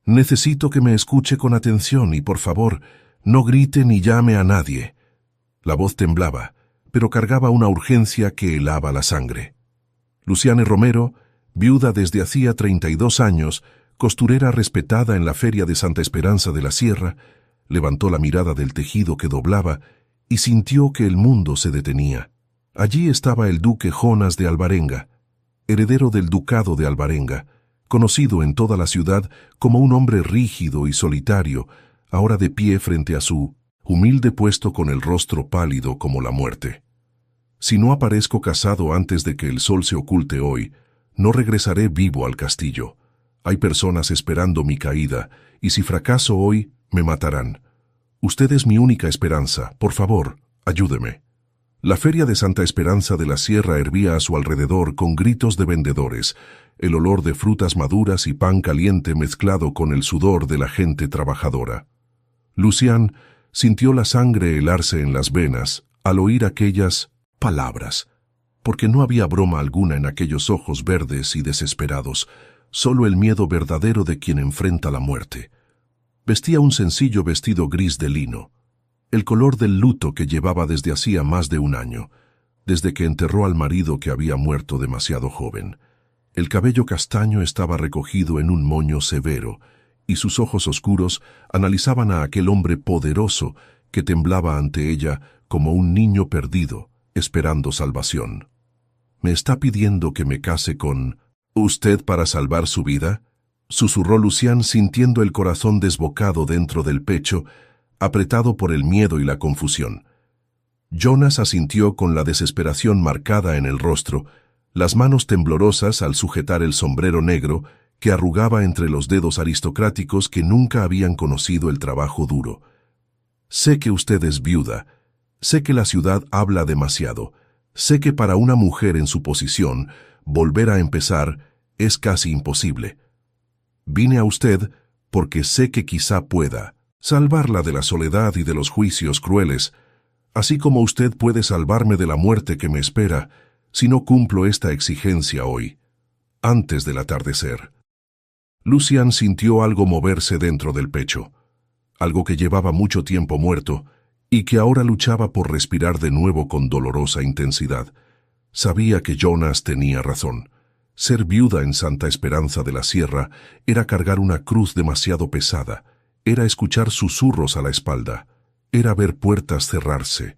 Necesito que me escuche con atención y, por favor, no grite ni llame a nadie. La voz temblaba, pero cargaba una urgencia que helaba la sangre. Luciane Romero, viuda desde hacía 32 años, costurera respetada en la feria de Santa Esperanza de la Sierra, levantó la mirada del tejido que doblaba y sintió que el mundo se detenía. Allí estaba el duque Jonas de Alvarenga, heredero del ducado de Alvarenga, conocido en toda la ciudad como un hombre rígido y solitario, ahora de pie frente a su humilde puesto con el rostro pálido como la muerte. Si no aparezco casado antes de que el sol se oculte hoy, no regresaré vivo al castillo. Hay personas esperando mi caída, y si fracaso hoy, me matarán. Usted es mi única esperanza. Por favor, ayúdeme. La feria de Santa Esperanza de la Sierra hervía a su alrededor con gritos de vendedores, el olor de frutas maduras y pan caliente mezclado con el sudor de la gente trabajadora. Lucián sintió la sangre helarse en las venas al oír aquellas palabras, porque no había broma alguna en aquellos ojos verdes y desesperados, solo el miedo verdadero de quien enfrenta la muerte. Vestía un sencillo vestido gris de lino, el color del luto que llevaba desde hacía más de un año, desde que enterró al marido que había muerto demasiado joven. El cabello castaño estaba recogido en un moño severo, y sus ojos oscuros analizaban a aquel hombre poderoso que temblaba ante ella como un niño perdido, esperando salvación. ¿Me está pidiendo que me case con usted para salvar su vida?, susurró Lucián sintiendo el corazón desbocado dentro del pecho, apretado por el miedo y la confusión. Jonas asintió con la desesperación marcada en el rostro, las manos temblorosas al sujetar el sombrero negro que arrugaba entre los dedos aristocráticos que nunca habían conocido el trabajo duro. Sé que usted es viuda, sé que la ciudad habla demasiado, sé que para una mujer en su posición, volver a empezar es casi imposible. Vine a usted porque sé que quizá pueda salvarla de la soledad y de los juicios crueles, así como usted puede salvarme de la muerte que me espera si no cumplo esta exigencia hoy, antes del atardecer. Lucián sintió algo moverse dentro del pecho, algo que llevaba mucho tiempo muerto y que ahora luchaba por respirar de nuevo con dolorosa intensidad. Sabía que Jonas tenía razón. Ser viuda en Santa Esperanza de la Sierra era cargar una cruz demasiado pesada, era escuchar susurros a la espalda, era ver puertas cerrarse.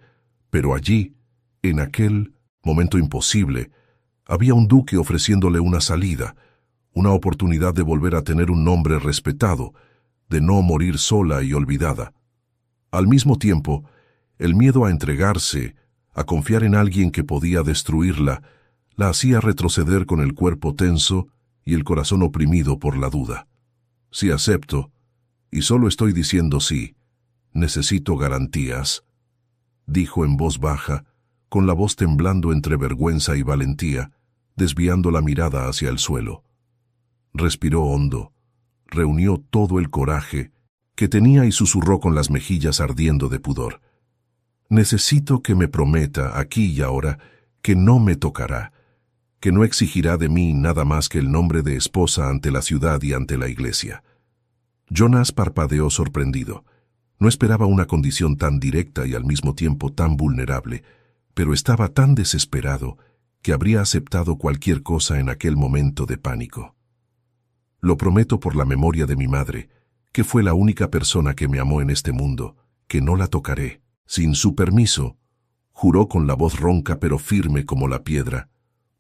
Pero allí, en aquel momento imposible, había un duque ofreciéndole una salida, una oportunidad de volver a tener un nombre respetado, de no morir sola y olvidada. Al mismo tiempo, el miedo a entregarse, a confiar en alguien que podía destruirla, la hacía retroceder con el cuerpo tenso y el corazón oprimido por la duda. Si acepto, y solo estoy diciendo sí, necesito garantías, dijo en voz baja, con la voz temblando entre vergüenza y valentía, desviando la mirada hacia el suelo. Respiró hondo, reunió todo el coraje que tenía y susurró con las mejillas ardiendo de pudor. Necesito que me prometa, aquí y ahora, que no me tocará, que no exigirá de mí nada más que el nombre de esposa ante la ciudad y ante la iglesia. Jonas parpadeó sorprendido. No esperaba una condición tan directa y al mismo tiempo tan vulnerable, pero estaba tan desesperado que habría aceptado cualquier cosa en aquel momento de pánico. Lo prometo por la memoria de mi madre, que fue la única persona que me amó en este mundo, que no la tocaré. Sin su permiso, juró con la voz ronca pero firme como la piedra.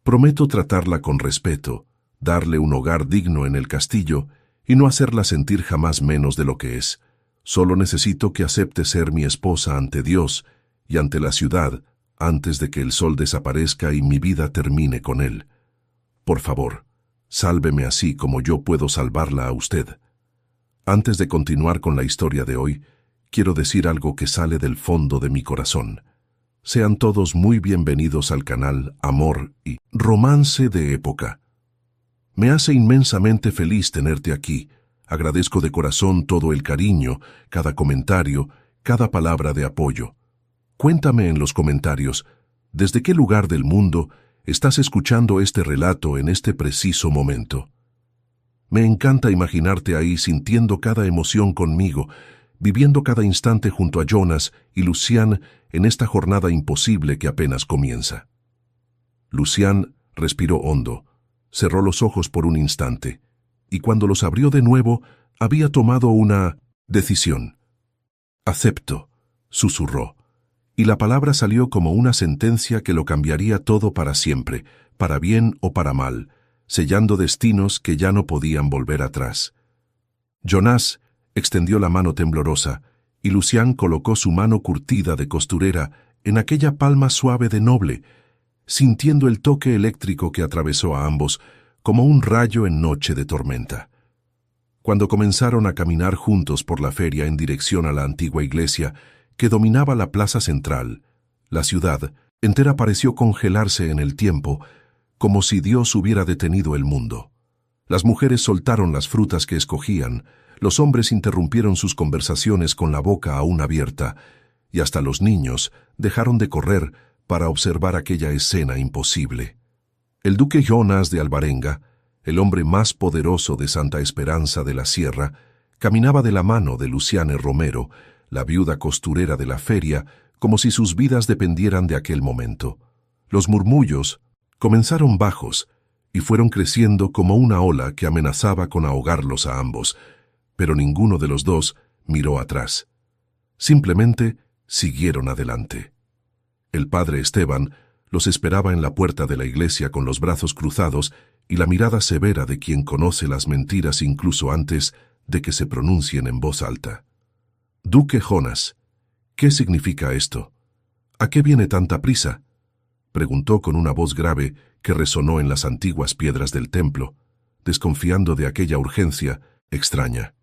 Prometo tratarla con respeto, darle un hogar digno en el castillo y no hacerla sentir jamás menos de lo que es. Solo necesito que acepte ser mi esposa ante Dios y ante la ciudad antes de que el sol desaparezca y mi vida termine con él. Por favor, sálveme así como yo puedo salvarla a usted. Antes de continuar con la historia de hoy, quiero decir algo que sale del fondo de mi corazón. Sean todos muy bienvenidos al canal Amor y Romance de Época. Me hace inmensamente feliz tenerte aquí. Agradezco de corazón todo el cariño, cada comentario, cada palabra de apoyo. Cuéntame en los comentarios, ¿desde qué lugar del mundo estás escuchando este relato en este preciso momento? Me encanta imaginarte ahí sintiendo cada emoción conmigo, viviendo cada instante junto a Jonas y Lucian en esta jornada imposible que apenas comienza. Lucian respiró hondo, cerró los ojos por un instante, y cuando los abrió de nuevo, había tomado una decisión. «Acepto», susurró, y la palabra salió como una sentencia que lo cambiaría todo para siempre, para bien o para mal, sellando destinos que ya no podían volver atrás. Jonas extendió la mano temblorosa, y Lucian colocó su mano curtida de costurera en aquella palma suave de noble, sintiendo el toque eléctrico que atravesó a ambos como un rayo en noche de tormenta. Cuando comenzaron a caminar juntos por la feria en dirección a la antigua iglesia que dominaba la plaza central, la ciudad entera pareció congelarse en el tiempo, como si Dios hubiera detenido el mundo. Las mujeres soltaron las frutas que escogían, los hombres interrumpieron sus conversaciones con la boca aún abierta, y hasta los niños dejaron de correr para observar aquella escena imposible. El duque Jonas de Alvarenga, el hombre más poderoso de Santa Esperanza de la Sierra, caminaba de la mano de Luciane Romero, la viuda costurera de la feria, como si sus vidas dependieran de aquel momento. Los murmullos comenzaron bajos y fueron creciendo como una ola que amenazaba con ahogarlos a ambos, pero ninguno de los dos miró atrás. Simplemente siguieron adelante. El padre Esteban los esperaba en la puerta de la iglesia con los brazos cruzados y la mirada severa de quien conoce las mentiras incluso antes de que se pronuncien en voz alta. «Duque Jonas, ¿qué significa esto? ¿A qué viene tanta prisa?», preguntó con una voz grave que resonó en las antiguas piedras del templo, desconfiando de aquella urgencia extraña.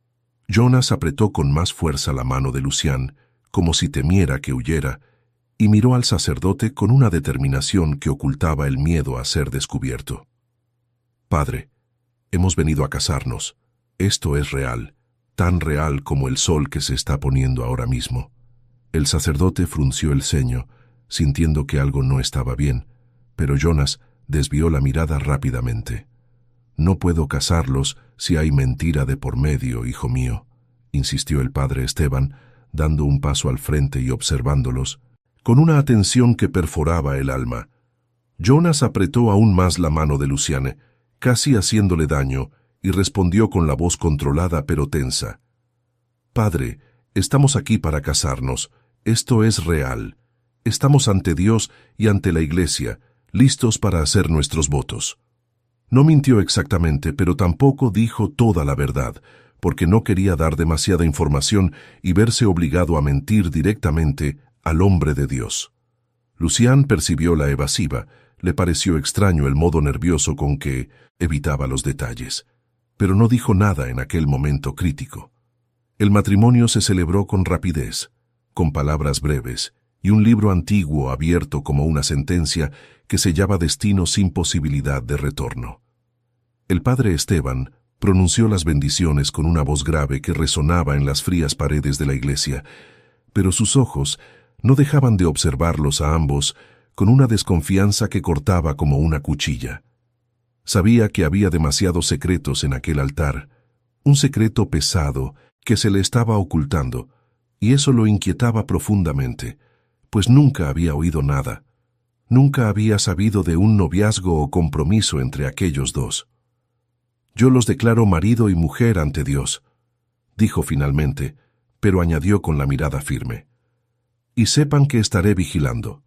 Jonas apretó con más fuerza la mano de Lucian, como si temiera que huyera, y miró al sacerdote con una determinación que ocultaba el miedo a ser descubierto. «Padre, hemos venido a casarnos. Esto es real, tan real como el sol que se está poniendo ahora mismo». El sacerdote frunció el ceño, sintiendo que algo no estaba bien, pero Jonas desvió la mirada rápidamente. «No puedo casarlos si hay mentira de por medio, hijo mío», insistió el padre Esteban, dando un paso al frente y observándolos, con una atención que perforaba el alma. Jonas apretó aún más la mano de Luciane, casi haciéndole daño, y respondió con la voz controlada pero tensa. «Padre, estamos aquí para casarnos. Esto es real. Estamos ante Dios y ante la iglesia, listos para hacer nuestros votos». No mintió exactamente, pero tampoco dijo toda la verdad, porque no quería dar demasiada información y verse obligado a mentir directamente al hombre de Dios. Lucian percibió la evasiva, le pareció extraño el modo nervioso con que evitaba los detalles, pero no dijo nada en aquel momento crítico. El matrimonio se celebró con rapidez, con palabras breves, y un libro antiguo abierto como una sentencia que sellaba destino sin posibilidad de retorno. El padre Esteban pronunció las bendiciones con una voz grave que resonaba en las frías paredes de la iglesia, pero sus ojos no dejaban de observarlos a ambos con una desconfianza que cortaba como una cuchilla. Sabía que había demasiados secretos en aquel altar, un secreto pesado que se le estaba ocultando, y eso lo inquietaba profundamente, pues nunca había oído nada. Nunca había sabido de un noviazgo o compromiso entre aquellos dos. «Yo los declaro marido y mujer ante Dios», dijo finalmente, pero añadió con la mirada firme. «Y sepan que estaré vigilando,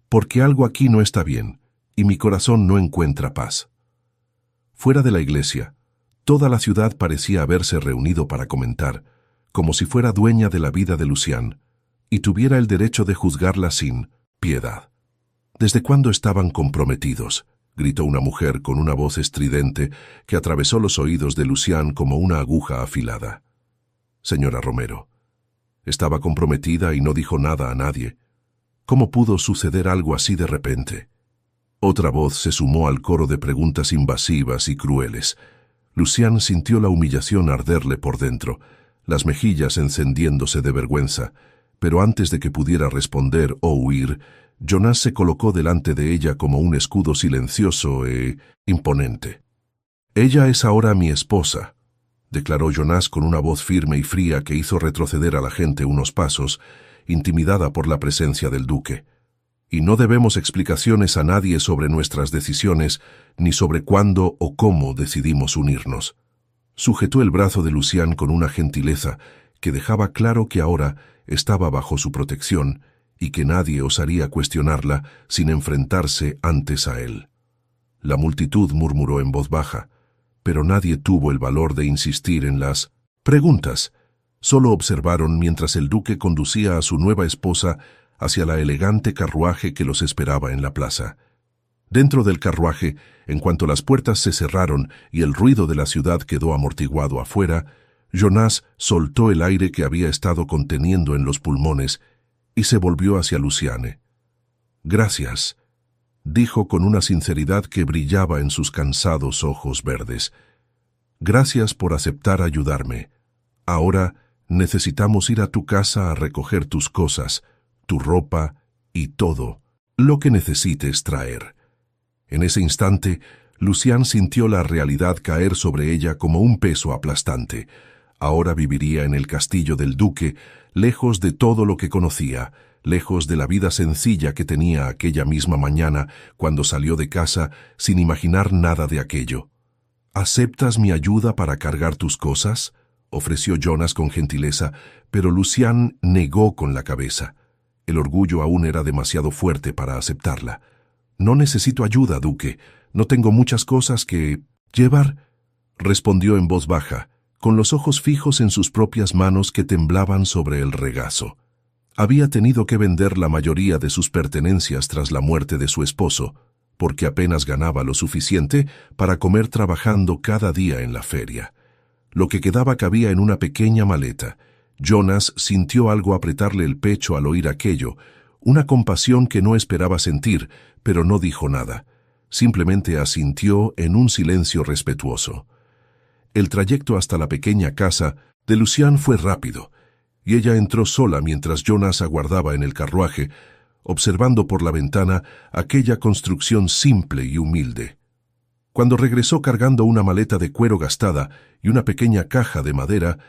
porque algo aquí no está bien, y mi corazón no encuentra paz». Fuera de la iglesia, toda la ciudad parecía haberse reunido para comentar, como si fuera dueña de la vida de Lucian, y tuviera el derecho de juzgarla sin piedad. «¿Desde cuándo estaban comprometidos?», gritó una mujer con una voz estridente que atravesó los oídos de Lucian como una aguja afilada. «Señora Romero, estaba comprometida y no dijo nada a nadie. ¿Cómo pudo suceder algo así de repente?». Otra voz se sumó al coro de preguntas invasivas y crueles. Lucian sintió la humillación arderle por dentro, las mejillas encendiéndose de vergüenza, pero antes de que pudiera responder o huir, Jonas se colocó delante de ella como un escudo silencioso e imponente. Ella es ahora mi esposa, declaró Jonás con una voz firme y fría que hizo retroceder a la gente unos pasos, intimidada por la presencia del duque. Y no debemos explicaciones a nadie sobre nuestras decisiones, ni sobre cuándo o cómo decidimos unirnos. Sujetó el brazo de Lucián con una gentileza que dejaba claro que ahora estaba bajo su protección y que nadie osaría cuestionarla sin enfrentarse antes a él. La multitud murmuró en voz baja, pero nadie tuvo el valor de insistir en las preguntas. Solo observaron mientras el duque conducía a su nueva esposa hacia la elegante carruaje que los esperaba en la plaza. Dentro del carruaje, en cuanto las puertas se cerraron y el ruido de la ciudad quedó amortiguado afuera, Jonás soltó el aire que había estado conteniendo en los pulmones y se volvió hacia Luciane. «Gracias», dijo con una sinceridad que brillaba en sus cansados ojos verdes. «Gracias por aceptar ayudarme. Ahora necesitamos ir a tu casa a recoger tus cosas, tu ropa y todo lo que necesites traer». En ese instante, Lucián sintió la realidad caer sobre ella como un peso aplastante. Ahora viviría en el castillo del duque, lejos de todo lo que conocía, lejos de la vida sencilla que tenía aquella misma mañana cuando salió de casa sin imaginar nada de aquello. «¿Aceptas mi ayuda para cargar tus cosas?», ofreció Jonás con gentileza, pero Lucián negó con la cabeza. El orgullo aún era demasiado fuerte para aceptarla. «No necesito ayuda, duque. No tengo muchas cosas que llevar», respondió en voz baja, con los ojos fijos en sus propias manos que temblaban sobre el regazo. Había tenido que vender la mayoría de sus pertenencias tras la muerte de su esposo, porque apenas ganaba lo suficiente para comer trabajando cada día en la feria. Lo que quedaba cabía en una pequeña maleta. Jonás sintió algo apretarle el pecho al oír aquello, una compasión que no esperaba sentir, pero no dijo nada. Simplemente asintió en un silencio respetuoso. El trayecto hasta la pequeña casa de Lucián fue rápido, y ella entró sola mientras Jonás aguardaba en el carruaje, observando por la ventana aquella construcción simple y humilde. Cuando regresó cargando una maleta de cuero gastada y una pequeña caja de madera,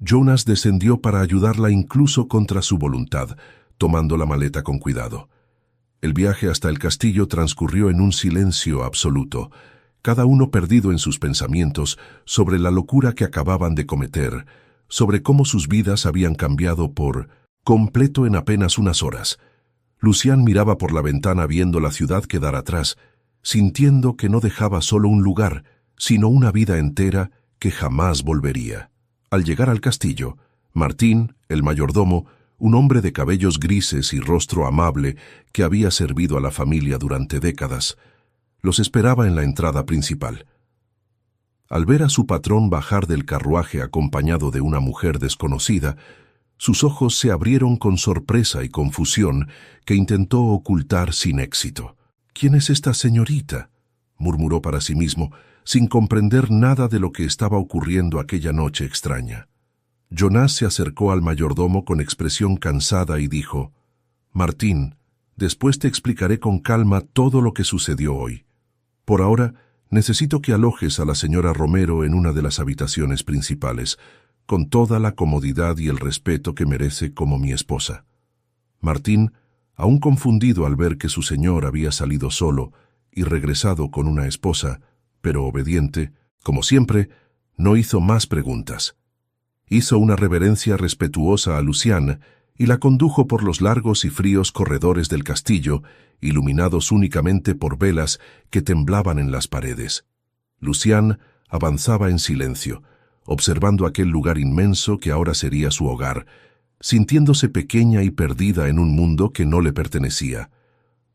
Jonás descendió para ayudarla incluso contra su voluntad, tomando la maleta con cuidado. El viaje hasta el castillo transcurrió en un silencio absoluto, cada uno perdido en sus pensamientos sobre la locura que acababan de cometer, sobre cómo sus vidas habían cambiado por completo en apenas unas horas. Lucián miraba por la ventana viendo la ciudad quedar atrás, sintiendo que no dejaba solo un lugar, sino una vida entera que jamás volvería. Al llegar al castillo, Martín, el mayordomo, un hombre de cabellos grises y rostro amable que había servido a la familia durante décadas, los esperaba en la entrada principal. Al ver a su patrón bajar del carruaje acompañado de una mujer desconocida, sus ojos se abrieron con sorpresa y confusión que intentó ocultar sin éxito. «¿Quién es esta señorita?», murmuró para sí mismo, sin comprender nada de lo que estaba ocurriendo aquella noche extraña. Jonás se acercó al mayordomo con expresión cansada y dijo: «Martín, después te explicaré con calma todo lo que sucedió hoy. Por ahora, necesito que alojes a la señora Romero en una de las habitaciones principales, con toda la comodidad y el respeto que merece como mi esposa». Martín, aún confundido al ver que su señor había salido solo y regresado con una esposa, pero obediente, como siempre, no hizo más preguntas. Hizo una reverencia respetuosa a Lucián y la condujo por los largos y fríos corredores del castillo, iluminados únicamente por velas que temblaban en las paredes. Lucián avanzaba en silencio, observando aquel lugar inmenso que ahora sería su hogar, sintiéndose pequeña y perdida en un mundo que no le pertenecía.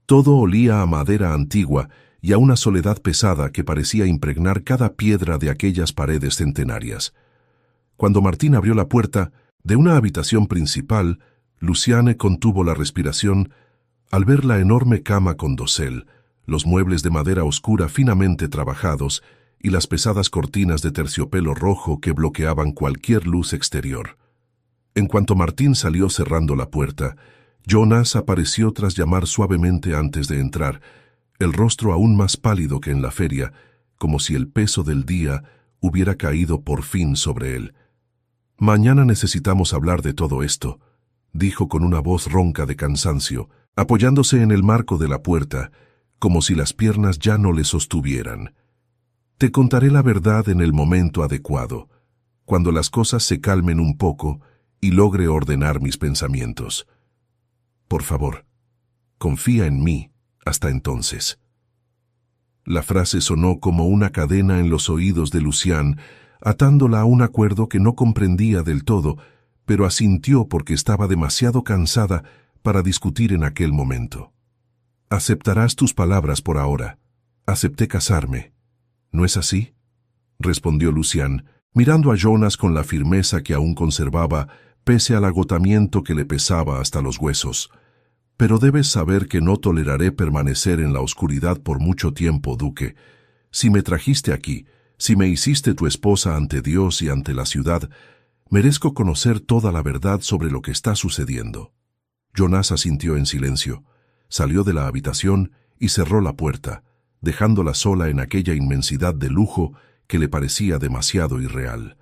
Todo olía a madera antigua y a una soledad pesada que parecía impregnar cada piedra de aquellas paredes centenarias. Cuando Martín abrió la puerta de una habitación principal, Luciane contuvo la respiración al ver la enorme cama con dosel, los muebles de madera oscura finamente trabajados y las pesadas cortinas de terciopelo rojo que bloqueaban cualquier luz exterior. En cuanto Martín salió cerrando la puerta, Jonás apareció tras llamar suavemente antes de entrar, el rostro aún más pálido que en la feria, como si el peso del día hubiera caído por fin sobre él. «Mañana necesitamos hablar de todo esto», dijo con una voz ronca de cansancio, apoyándose en el marco de la puerta, como si las piernas ya no le sostuvieran. «Te contaré la verdad en el momento adecuado, cuando las cosas se calmen un poco y logre ordenar mis pensamientos. Por favor, confía en mí hasta entonces». La frase sonó como una cadena en los oídos de Lucián, atándola a un acuerdo que no comprendía del todo, pero asintió porque estaba demasiado cansada para discutir en aquel momento. «Aceptarás tus palabras por ahora. Acepté casarme. ¿No es así?», respondió Lucián, mirando a Jonas con la firmeza que aún conservaba, pese al agotamiento que le pesaba hasta los huesos. «Pero debes saber que no toleraré permanecer en la oscuridad por mucho tiempo, duque. Si me trajiste aquí, si me hiciste tu esposa ante Dios y ante la ciudad, merezco conocer toda la verdad sobre lo que está sucediendo». Jonas asintió en silencio, salió de la habitación y cerró la puerta, dejándola sola en aquella inmensidad de lujo que le parecía demasiado irreal.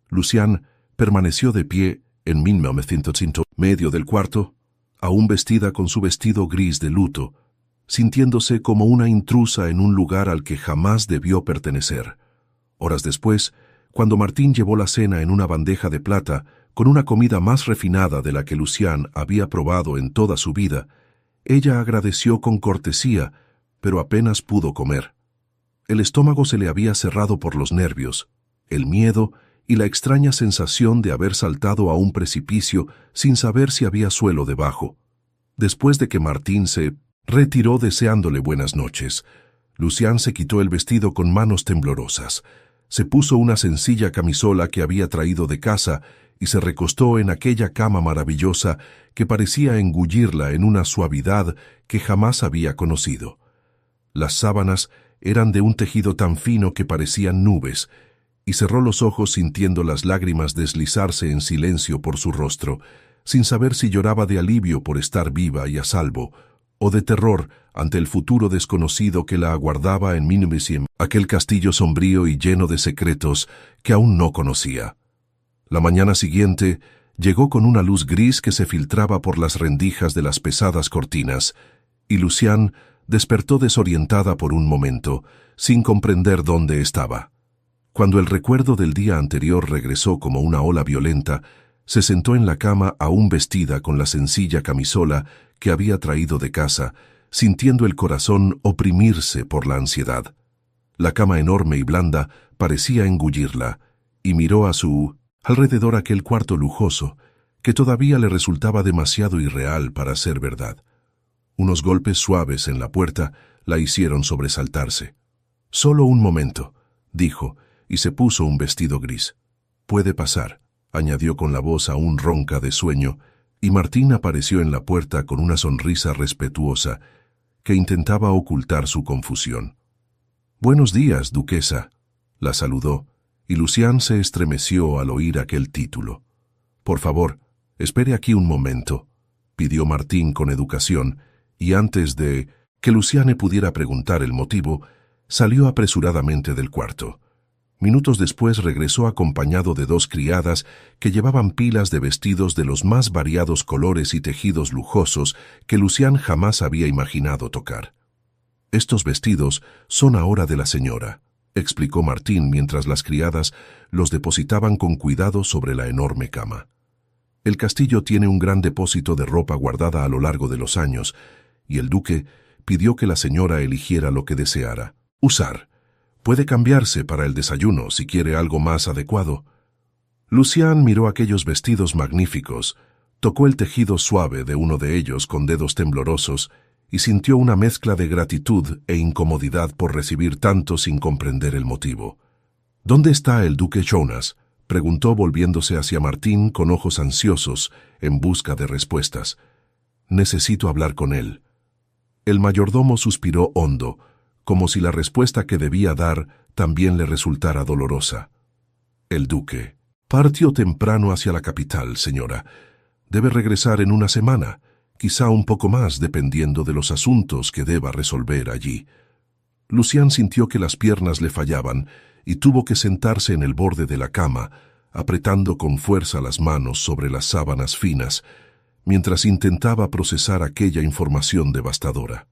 Lucián permaneció de pie en 1900 medio del cuarto, aún vestida con su vestido gris de luto, sintiéndose como una intrusa en un lugar al que jamás debió pertenecer. Horas después, cuando Martín llevó la cena en una bandeja de plata, con una comida más refinada de la que Lucián había probado en toda su vida, ella agradeció con cortesía, pero apenas pudo comer. El estómago se le había cerrado por los nervios, el miedo y la extraña sensación de haber saltado a un precipicio sin saber si había suelo debajo. Después de que Martín se retiró deseándole buenas noches, Lucián se quitó el vestido con manos temblorosas, se puso una sencilla camisola que había traído de casa y se recostó en aquella cama maravillosa que parecía engullirla en una suavidad que jamás había conocido. Las sábanas eran de un tejido tan fino que parecían nubes, y cerró los ojos sintiendo las lágrimas deslizarse en silencio por su rostro, sin saber si lloraba de alivio por estar viva y a salvo, o de terror ante el futuro desconocido que la aguardaba en Minimissiem, aquel castillo sombrío y lleno de secretos que aún no conocía. La mañana siguiente llegó con una luz gris que se filtraba por las rendijas de las pesadas cortinas, y Lucián despertó desorientada por un momento, sin comprender dónde estaba. Cuando el recuerdo del día anterior regresó como una ola violenta, se sentó en la cama aún vestida con la sencilla camisola que había traído de casa, sintiendo el corazón oprimirse por la ansiedad. La cama enorme y blanda parecía engullirla, y miró a su alrededor aquel cuarto lujoso, que todavía le resultaba demasiado irreal para ser verdad. Unos golpes suaves en la puerta la hicieron sobresaltarse. «Solo un momento», dijo, y se puso un vestido gris. «Puede pasar», añadió con la voz aún ronca de sueño, y Martín apareció en la puerta con una sonrisa respetuosa que intentaba ocultar su confusión. «Buenos días, duquesa», la saludó, y Lucián se estremeció al oír aquel título. «Por favor, espere aquí un momento», pidió Martín con educación, y antes de que Luciane pudiera preguntar el motivo, salió apresuradamente del cuarto. Minutos después regresó acompañado de dos criadas que llevaban pilas de vestidos de los más variados colores y tejidos lujosos que Lucián jamás había imaginado tocar. «Estos vestidos son ahora de la señora», explicó Martín mientras las criadas los depositaban con cuidado sobre la enorme cama. «El castillo tiene un gran depósito de ropa guardada a lo largo de los años, y el duque pidió que la señora eligiera lo que deseara usar. Puede cambiarse para el desayuno si quiere algo más adecuado». Lucián miró aquellos vestidos magníficos, tocó el tejido suave de uno de ellos con dedos temblorosos y sintió una mezcla de gratitud e incomodidad por recibir tanto sin comprender el motivo. «¿Dónde está el duque Jonas?», preguntó volviéndose hacia Martín con ojos ansiosos en busca de respuestas. «Necesito hablar con él». El mayordomo suspiró hondo, como si la respuesta que debía dar también le resultara dolorosa. «El duque partió temprano hacia la capital, señora. Debe regresar en una semana, quizá un poco más dependiendo de los asuntos que deba resolver allí». Lucián sintió que las piernas le fallaban y tuvo que sentarse en el borde de la cama, apretando con fuerza las manos sobre las sábanas finas, mientras intentaba procesar aquella información devastadora.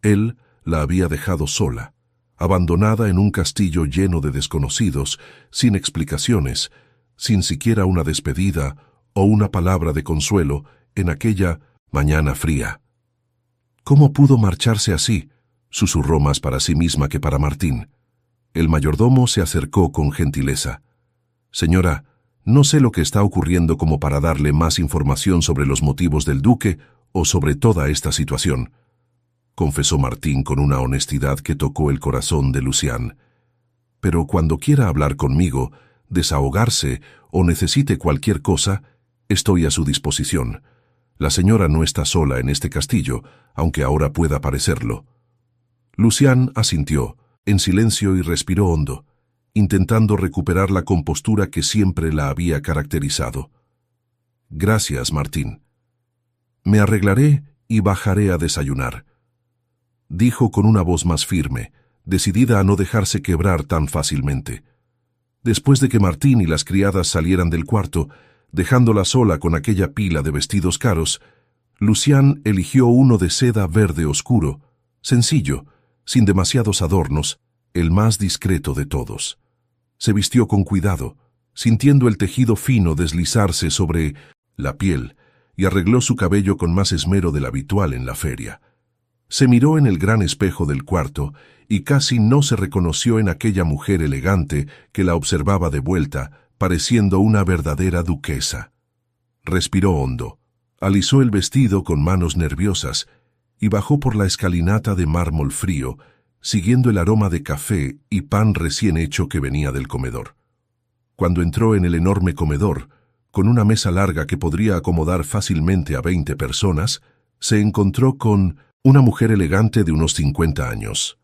Él la había dejado sola, abandonada en un castillo lleno de desconocidos, sin explicaciones, sin siquiera una despedida o una palabra de consuelo en aquella mañana fría. ¿Cómo pudo marcharse así?, susurró más para sí misma que para Martín. El mayordomo se acercó con gentileza. «Señora, no sé lo que está ocurriendo como para darle más información sobre los motivos del duque o sobre toda esta situación», confesó Martín con una honestidad que tocó el corazón de Lucián. «Pero cuando quiera hablar conmigo, desahogarse o necesite cualquier cosa, estoy a su disposición. La señora no está sola en este castillo, aunque ahora pueda parecerlo». Lucián asintió, en silencio, y respiró hondo, intentando recuperar la compostura que siempre la había caracterizado. «Gracias, Martín. Me arreglaré y bajaré a desayunar», dijo con una voz más firme, decidida a no dejarse quebrar tan fácilmente. Después de que Martín y las criadas salieran del cuarto, dejándola sola con aquella pila de vestidos caros, Lucián eligió uno de seda verde oscuro, sencillo, sin demasiados adornos, el más discreto de todos. Se vistió con cuidado, sintiendo el tejido fino deslizarse sobre la piel, y arregló su cabello con más esmero del habitual en la feria. Se miró en el gran espejo del cuarto y casi no se reconoció en aquella mujer elegante que la observaba de vuelta, pareciendo una verdadera duquesa. Respiró hondo, alisó el vestido con manos nerviosas y bajó por la escalinata de mármol frío, siguiendo el aroma de café y pan recién hecho que venía del comedor. Cuando entró en el enorme comedor, con una mesa larga que podría acomodar fácilmente a 20 personas, se encontró con una mujer elegante de unos 50 años.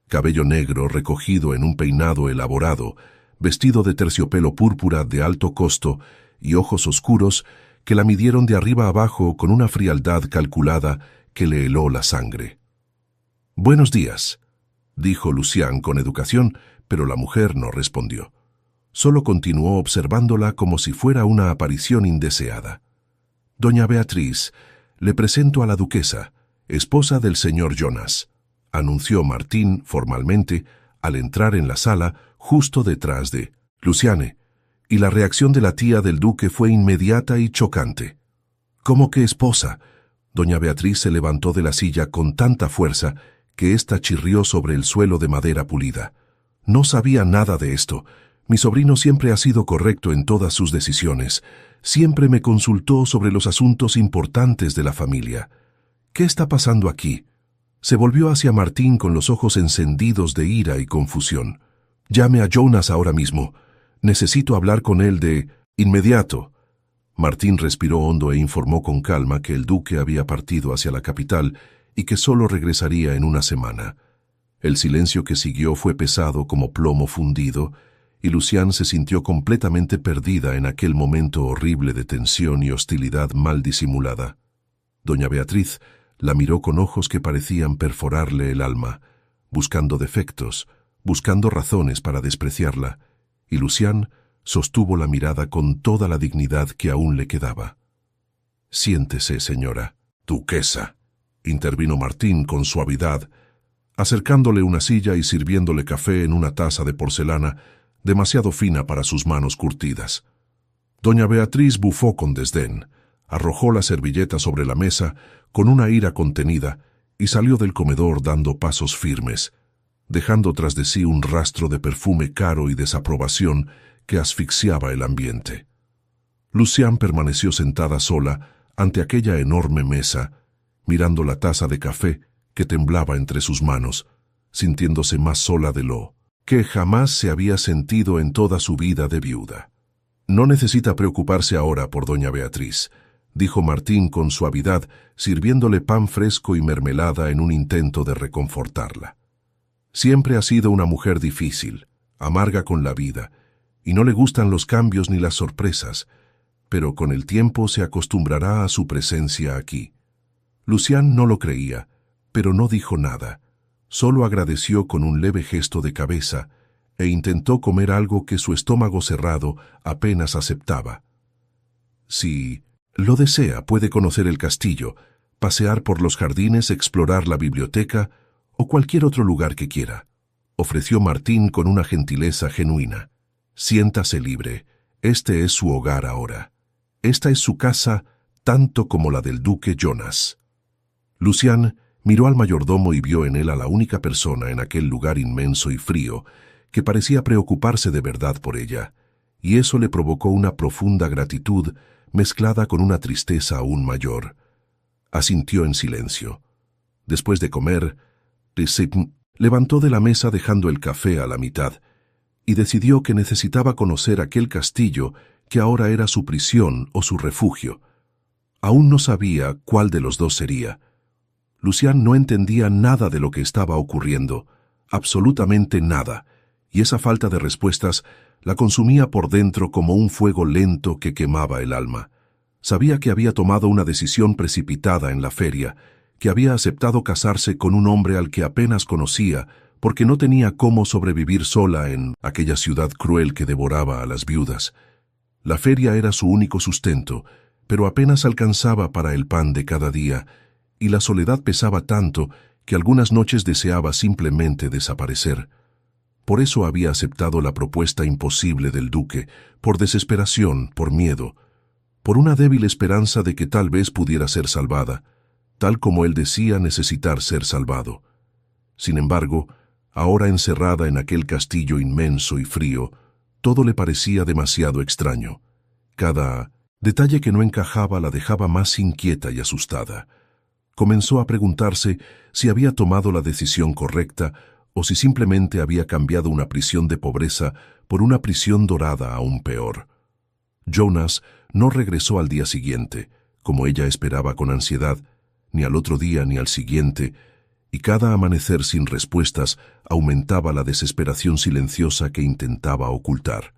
Cabello negro recogido en un peinado elaborado, vestido de terciopelo púrpura de alto costo y ojos oscuros que la midieron de arriba abajo con una frialdad calculada que le heló la sangre. «Buenos días», dijo Lucián con educación, pero la mujer no respondió. Solo continuó observándola como si fuera una aparición indeseada. «Doña Beatriz, le presento a la duquesa, esposa del señor Jonas», anunció Martín formalmente al entrar en la sala justo detrás de Luciane, y la reacción de la tía del duque fue inmediata y chocante. «¿Cómo que esposa?». Doña Beatriz se levantó de la silla con tanta fuerza que ésta chirrió sobre el suelo de madera pulida. «No sabía nada de esto. Mi sobrino siempre ha sido correcto en todas sus decisiones. Siempre me consultó sobre los asuntos importantes de la familia. ¿Qué está pasando aquí?». Se volvió hacia Martín con los ojos encendidos de ira y confusión. «Llame a Jonas ahora mismo. Necesito hablar con él de inmediato». Martín respiró hondo e informó con calma que el duque había partido hacia la capital y que solo regresaría en una semana. El silencio que siguió fue pesado como plomo fundido, y Lucián se sintió completamente perdida en aquel momento horrible de tensión y hostilidad mal disimulada. Doña Beatriz la miró con ojos que parecían perforarle el alma, buscando defectos, buscando razones para despreciarla, y Lucián sostuvo la mirada con toda la dignidad que aún le quedaba. «Siéntese, señora duquesa», intervino Martín con suavidad, acercándole una silla y sirviéndole café en una taza de porcelana demasiado fina para sus manos curtidas. Doña Beatriz bufó con desdén, arrojó la servilleta sobre la mesa con una ira contenida y salió del comedor dando pasos firmes, dejando tras de sí un rastro de perfume caro y desaprobación que asfixiaba el ambiente. Lucián permaneció sentada sola ante aquella enorme mesa, mirando la taza de café que temblaba entre sus manos, sintiéndose más sola de lo que jamás se había sentido en toda su vida de viuda. «No necesita preocuparse ahora por doña Beatriz», dijo Martín con suavidad, sirviéndole pan fresco y mermelada en un intento de reconfortarla. «Siempre ha sido una mujer difícil, amarga con la vida, y no le gustan los cambios ni las sorpresas, pero con el tiempo se acostumbrará a su presencia aquí». Lucián no lo creía, pero no dijo nada. solo agradeció con un leve gesto de cabeza e intentó comer algo que su estómago cerrado apenas aceptaba. Si lo desea, puede conocer el castillo, pasear por los jardines, explorar la biblioteca o cualquier otro lugar que quiera, ofreció Martín con una gentileza genuina. Siéntase libre, este es su hogar ahora. Esta es su casa tanto como la del duque Jonas. Lucián miró al mayordomo y vio en él a la única persona en aquel lugar inmenso y frío que parecía preocuparse de verdad por ella, y eso le provocó una profunda gratitud mezclada con una tristeza aún mayor. Asintió en silencio. Después de comer, levantó de la mesa dejando el café a la mitad, y decidió que necesitaba conocer aquel castillo que ahora era su prisión o su refugio. Aún no sabía cuál de los dos sería. Lucián no entendía nada de lo que estaba ocurriendo, absolutamente nada, y esa falta de respuestas la consumía por dentro como un fuego lento que quemaba el alma. Sabía que había tomado una decisión precipitada en la feria, que había aceptado casarse con un hombre al que apenas conocía, porque no tenía cómo sobrevivir sola en aquella ciudad cruel que devoraba a las viudas. La feria era su único sustento, pero apenas alcanzaba para el pan de cada día, y la soledad pesaba tanto que algunas noches deseaba simplemente desaparecer. Por eso había aceptado la propuesta imposible del duque, por desesperación, por miedo, por una débil esperanza de que tal vez pudiera ser salvada, tal como él decía necesitar ser salvado. Sin embargo, ahora encerrada en aquel castillo inmenso y frío, todo le parecía demasiado extraño. Cada detalle que no encajaba la dejaba más inquieta y asustada. Comenzó a preguntarse si había tomado la decisión correcta o si simplemente había cambiado una prisión de pobreza por una prisión dorada aún peor. Jonas no regresó al día siguiente, como ella esperaba con ansiedad, ni al otro día ni al siguiente, y cada amanecer sin respuestas aumentaba la desesperación silenciosa que intentaba ocultar.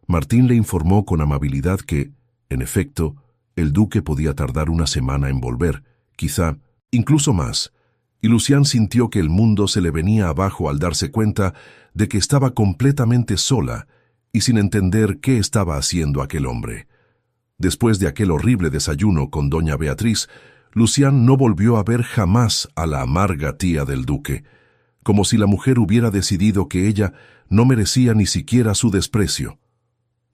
Martín le informó con amabilidad que, en efecto, el duque podía tardar una semana en volver, quizá incluso más, y Lucián sintió que el mundo se le venía abajo al darse cuenta de que estaba completamente sola y sin entender qué estaba haciendo aquel hombre. Después de aquel horrible desayuno con doña Beatriz, Lucián no volvió a ver jamás a la amarga tía del duque, como si la mujer hubiera decidido que ella no merecía ni siquiera su desprecio.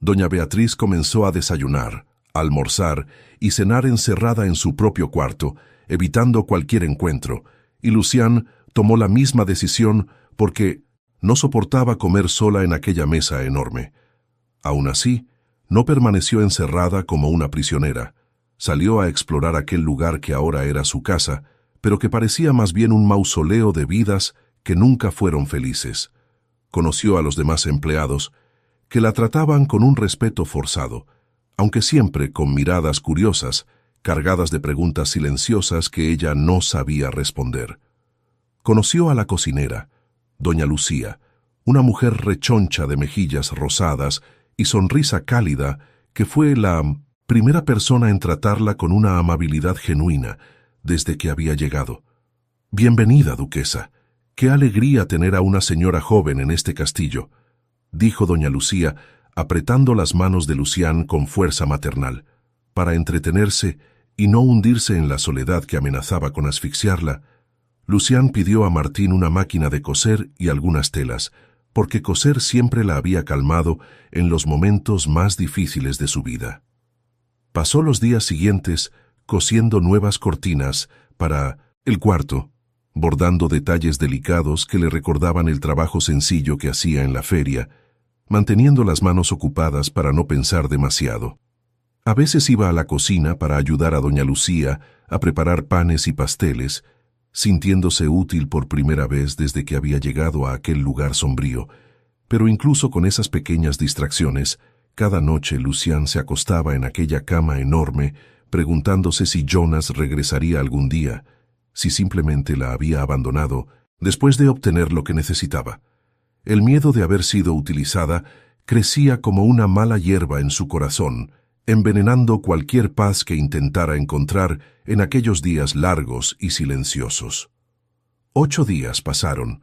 Doña Beatriz comenzó a desayunar, almorzar y cenar encerrada en su propio cuarto, evitando cualquier encuentro, y Lucián tomó la misma decisión porque no soportaba comer sola en aquella mesa enorme. Aún así, no permaneció encerrada como una prisionera. Salió a explorar aquel lugar que ahora era su casa, pero que parecía más bien un mausoleo de vidas que nunca fueron felices. Conoció a los demás empleados, que la trataban con un respeto forzado, aunque siempre con miradas curiosas, cargadas de preguntas silenciosas que ella no sabía responder. Conoció a la cocinera, doña Lucía, una mujer rechoncha de mejillas rosadas y sonrisa cálida, que fue la primera persona en tratarla con una amabilidad genuina desde que había llegado. «Bienvenida, duquesa. Qué alegría tener a una señora joven en este castillo», dijo doña Lucía, apretando las manos de Lucián con fuerza maternal. Para entretenerse y no hundirse en la soledad que amenazaba con asfixiarla, Lucián pidió a Martín una máquina de coser y algunas telas, porque coser siempre la había calmado en los momentos más difíciles de su vida. Pasó los días siguientes cosiendo nuevas cortinas para el cuarto, bordando detalles delicados que le recordaban el trabajo sencillo que hacía en la feria, manteniendo las manos ocupadas para no pensar demasiado. A veces iba a la cocina para ayudar a doña Lucía a preparar panes y pasteles, sintiéndose útil por primera vez desde que había llegado a aquel lugar sombrío. Pero incluso con esas pequeñas distracciones, cada noche Lucián se acostaba en aquella cama enorme, preguntándose si Jonas regresaría algún día, si simplemente la había abandonado después de obtener lo que necesitaba. El miedo de haber sido utilizada crecía como una mala hierba en su corazón, envenenando cualquier paz que intentara encontrar en aquellos días largos y silenciosos. 8 días pasaron,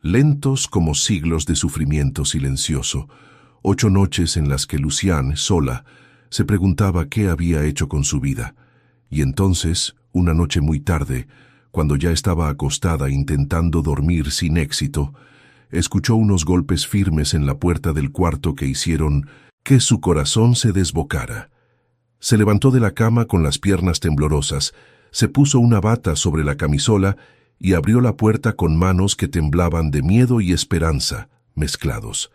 lentos como siglos de sufrimiento silencioso, 8 noches en las que Luciane, sola, se preguntaba qué había hecho con su vida. Y entonces, una noche muy tarde, cuando ya estaba acostada intentando dormir sin éxito, escuchó unos golpes firmes en la puerta del cuarto que hicieron que su corazón se desbocara. Se levantó de la cama con las piernas temblorosas, se puso una bata sobre la camisola y abrió la puerta con manos que temblaban de miedo y esperanza, mezclados.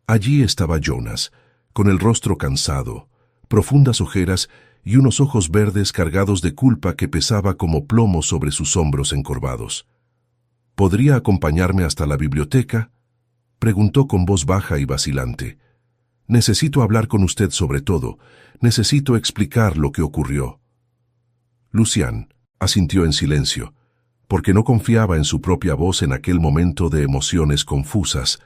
Allí estaba Jonas, con el rostro cansado, profundas ojeras y unos ojos verdes cargados de culpa que pesaba como plomo sobre sus hombros encorvados. —¿Podría acompañarme hasta la biblioteca? —preguntó con voz baja y vacilante. —Necesito hablar con usted sobre todo. Necesito explicar lo que ocurrió. Luciane asintió en silencio, porque no confiaba en su propia voz en aquel momento de emociones confusas,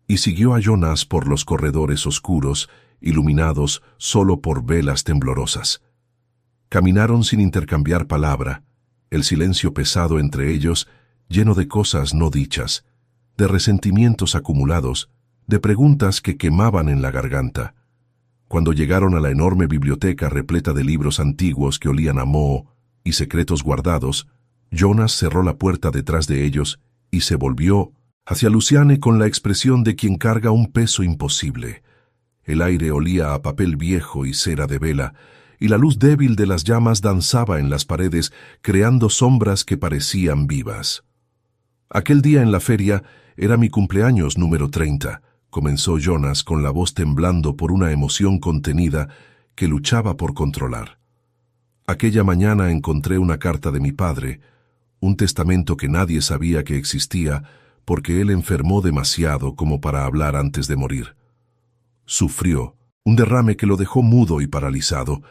y siguió a Jonas por los corredores oscuros, iluminados solo por velas temblorosas. Caminaron sin intercambiar palabra, el silencio pesado entre ellos, lleno de cosas no dichas, de resentimientos acumulados, de preguntas que quemaban en la garganta. Cuando llegaron a la enorme biblioteca repleta de libros antiguos que olían a moho y secretos guardados, Jonas cerró la puerta detrás de ellos y se volvió hacia Luciane con la expresión de quien carga un peso imposible. El aire olía a papel viejo y cera de vela, y la luz débil de las llamas danzaba en las paredes, creando sombras que parecían vivas. Aquel día en la feria era mi cumpleaños número 30, comenzó Jonas con la voz temblando por una emoción contenida que luchaba por controlar. Aquella mañana encontré una carta de mi padre, un testamento que nadie sabía que existía porque él enfermó demasiado como para hablar antes de morir. Sufrió un derrame que lo dejó mudo y paralizado,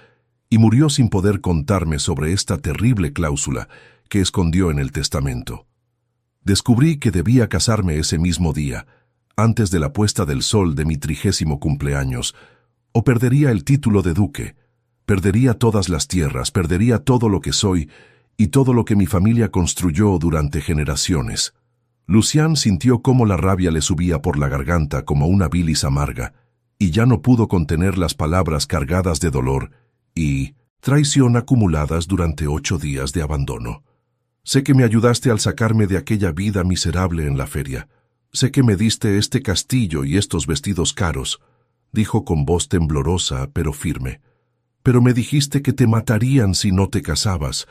y murió sin poder contarme sobre esta terrible cláusula que escondió en el testamento. Descubrí que debía casarme ese mismo día, antes de la puesta del sol de mi 30º cumpleaños, o perdería el título de duque, perdería todas las tierras, perdería todo lo que soy y todo lo que mi familia construyó durante generaciones. Luciane sintió cómo la rabia le subía por la garganta como una bilis amarga, y ya no pudo contener las palabras cargadas de dolor y traición acumuladas durante 8 días de abandono. Sé que me ayudaste al sacarme de aquella vida miserable en la feria. Sé que me diste este castillo y estos vestidos caros, dijo con voz temblorosa pero firme. Pero me dijiste que te matarían si no te casabas.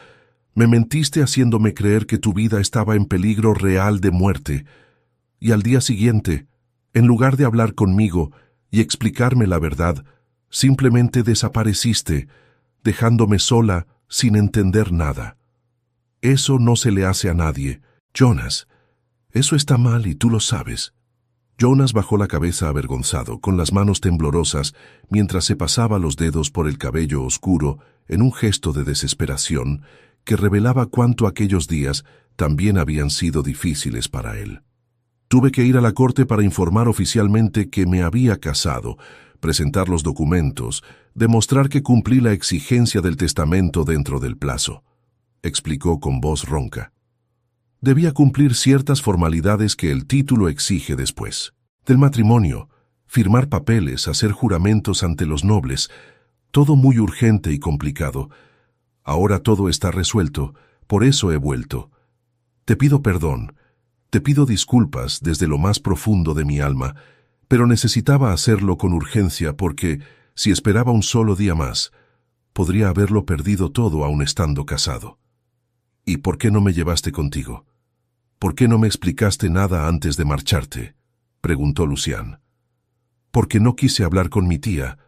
Me mentiste haciéndome creer que tu vida estaba en peligro real de muerte. Y al día siguiente, en lugar de hablar conmigo y explicarme la verdad, simplemente desapareciste, dejándome sola sin entender nada. Eso no se le hace a nadie. Jonas, eso está mal y tú lo sabes. Jonas bajó la cabeza avergonzado, con las manos temblorosas, mientras se pasaba los dedos por el cabello oscuro en un gesto de desesperación que revelaba cuánto aquellos días también habían sido difíciles para él. Tuve que ir a la corte para informar oficialmente que me había casado, presentar los documentos, demostrar que cumplí la exigencia del testamento dentro del plazo, explicó con voz ronca. Debía cumplir ciertas formalidades que el título exige después. Del matrimonio, firmar papeles, hacer juramentos ante los nobles, todo muy urgente y complicado. Ahora todo está resuelto, por eso he vuelto. Te pido perdón, te pido disculpas desde lo más profundo de mi alma, pero necesitaba hacerlo con urgencia porque, si esperaba un solo día más, podría haberlo perdido todo aun estando casado. ¿Y por qué no me llevaste contigo? ¿Por qué no me explicaste nada antes de marcharte?, preguntó Luciane. Porque no quise hablar con mi tía,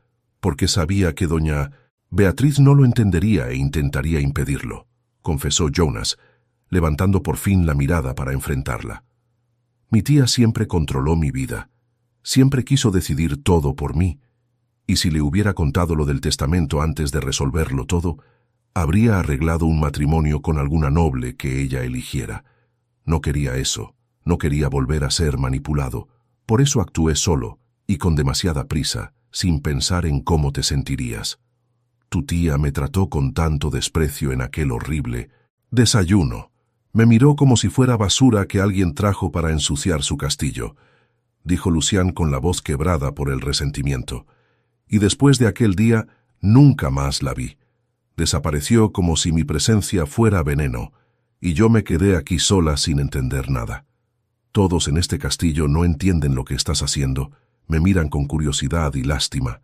porque sabía que doña Beatriz no lo entendería e intentaría impedirlo, confesó Jonas, levantando por fin la mirada para enfrentarla. Mi tía siempre controló mi vida, siempre quiso decidir todo por mí, y si le hubiera contado lo del testamento antes de resolverlo todo, habría arreglado un matrimonio con alguna noble que ella eligiera. No quería eso, no quería volver a ser manipulado, por eso actué solo y con demasiada prisa, sin pensar en cómo te sentirías. Tu tía me trató con tanto desprecio en aquel horrible desayuno. Me miró como si fuera basura que alguien trajo para ensuciar su castillo, dijo Lucián con la voz quebrada por el resentimiento. Y después de aquel día, nunca más la vi. Desapareció como si mi presencia fuera veneno, y yo me quedé aquí sola sin entender nada. Todos en este castillo no entienden lo que estás haciendo, me miran con curiosidad y lástima,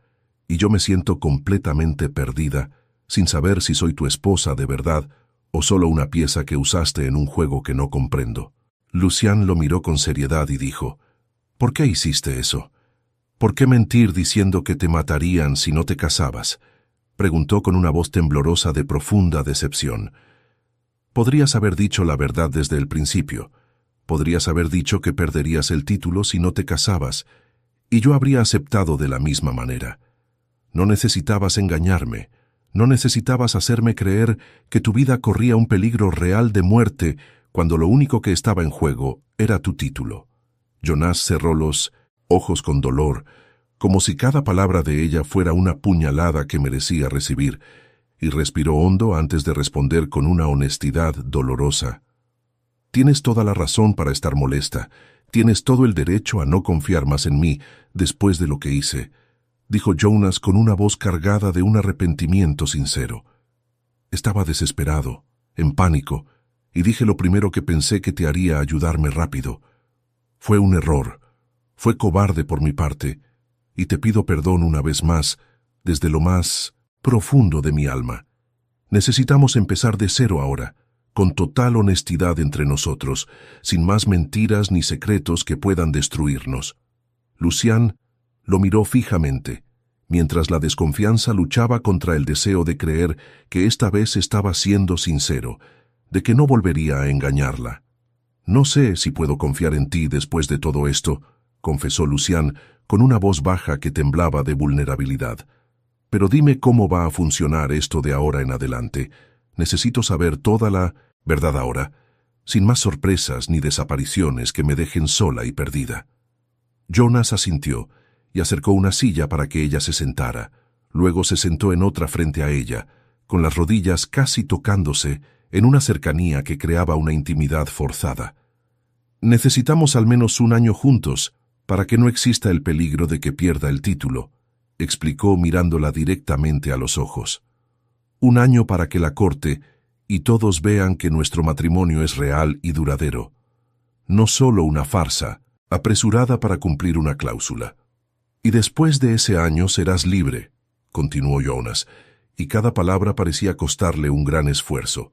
y yo me siento completamente perdida, sin saber si soy tu esposa de verdad o solo una pieza que usaste en un juego que no comprendo. Lucián lo miró con seriedad y dijo, ¿por qué hiciste eso? ¿Por qué mentir diciendo que te matarían si no te casabas? Preguntó con una voz temblorosa de profunda decepción. Podrías haber dicho la verdad desde el principio. Podrías haber dicho que perderías el título si no te casabas, y yo habría aceptado de la misma manera. No necesitabas engañarme, no necesitabas hacerme creer que tu vida corría un peligro real de muerte cuando lo único que estaba en juego era tu título. Jonás cerró los ojos con dolor, como si cada palabra de ella fuera una puñalada que merecía recibir, y respiró hondo antes de responder con una honestidad dolorosa. Tienes toda la razón para estar molesta, tienes todo el derecho a no confiar más en mí después de lo que hice, dijo Jonas con una voz cargada de un arrepentimiento sincero. Estaba desesperado, en pánico, y dije lo primero que pensé que te haría ayudarme rápido. Fue un error, fue cobarde por mi parte, y te pido perdón una vez más, desde lo más profundo de mi alma. Necesitamos empezar de cero ahora, con total honestidad entre nosotros, sin más mentiras ni secretos que puedan destruirnos. Lucián lo miró fijamente, mientras la desconfianza luchaba contra el deseo de creer que esta vez estaba siendo sincero, de que no volvería a engañarla. No sé si puedo confiar en ti después de todo esto, confesó Lucián con una voz baja que temblaba de vulnerabilidad. Pero dime cómo va a funcionar esto de ahora en adelante. Necesito saber toda la verdad ahora, sin más sorpresas ni desapariciones que me dejen sola y perdida. Jonas asintió y acercó una silla para que ella se sentara. Luego se sentó en otra frente a ella, con las rodillas casi tocándose en una cercanía que creaba una intimidad forzada. Necesitamos al menos un año juntos para que no exista el peligro de que pierda el título, explicó mirándola directamente a los ojos. Un año para que la corte y todos vean que nuestro matrimonio es real y duradero. No solo una farsa, apresurada para cumplir una cláusula. Y después de ese año serás libre, continuó Jonas, y cada palabra parecía costarle un gran esfuerzo.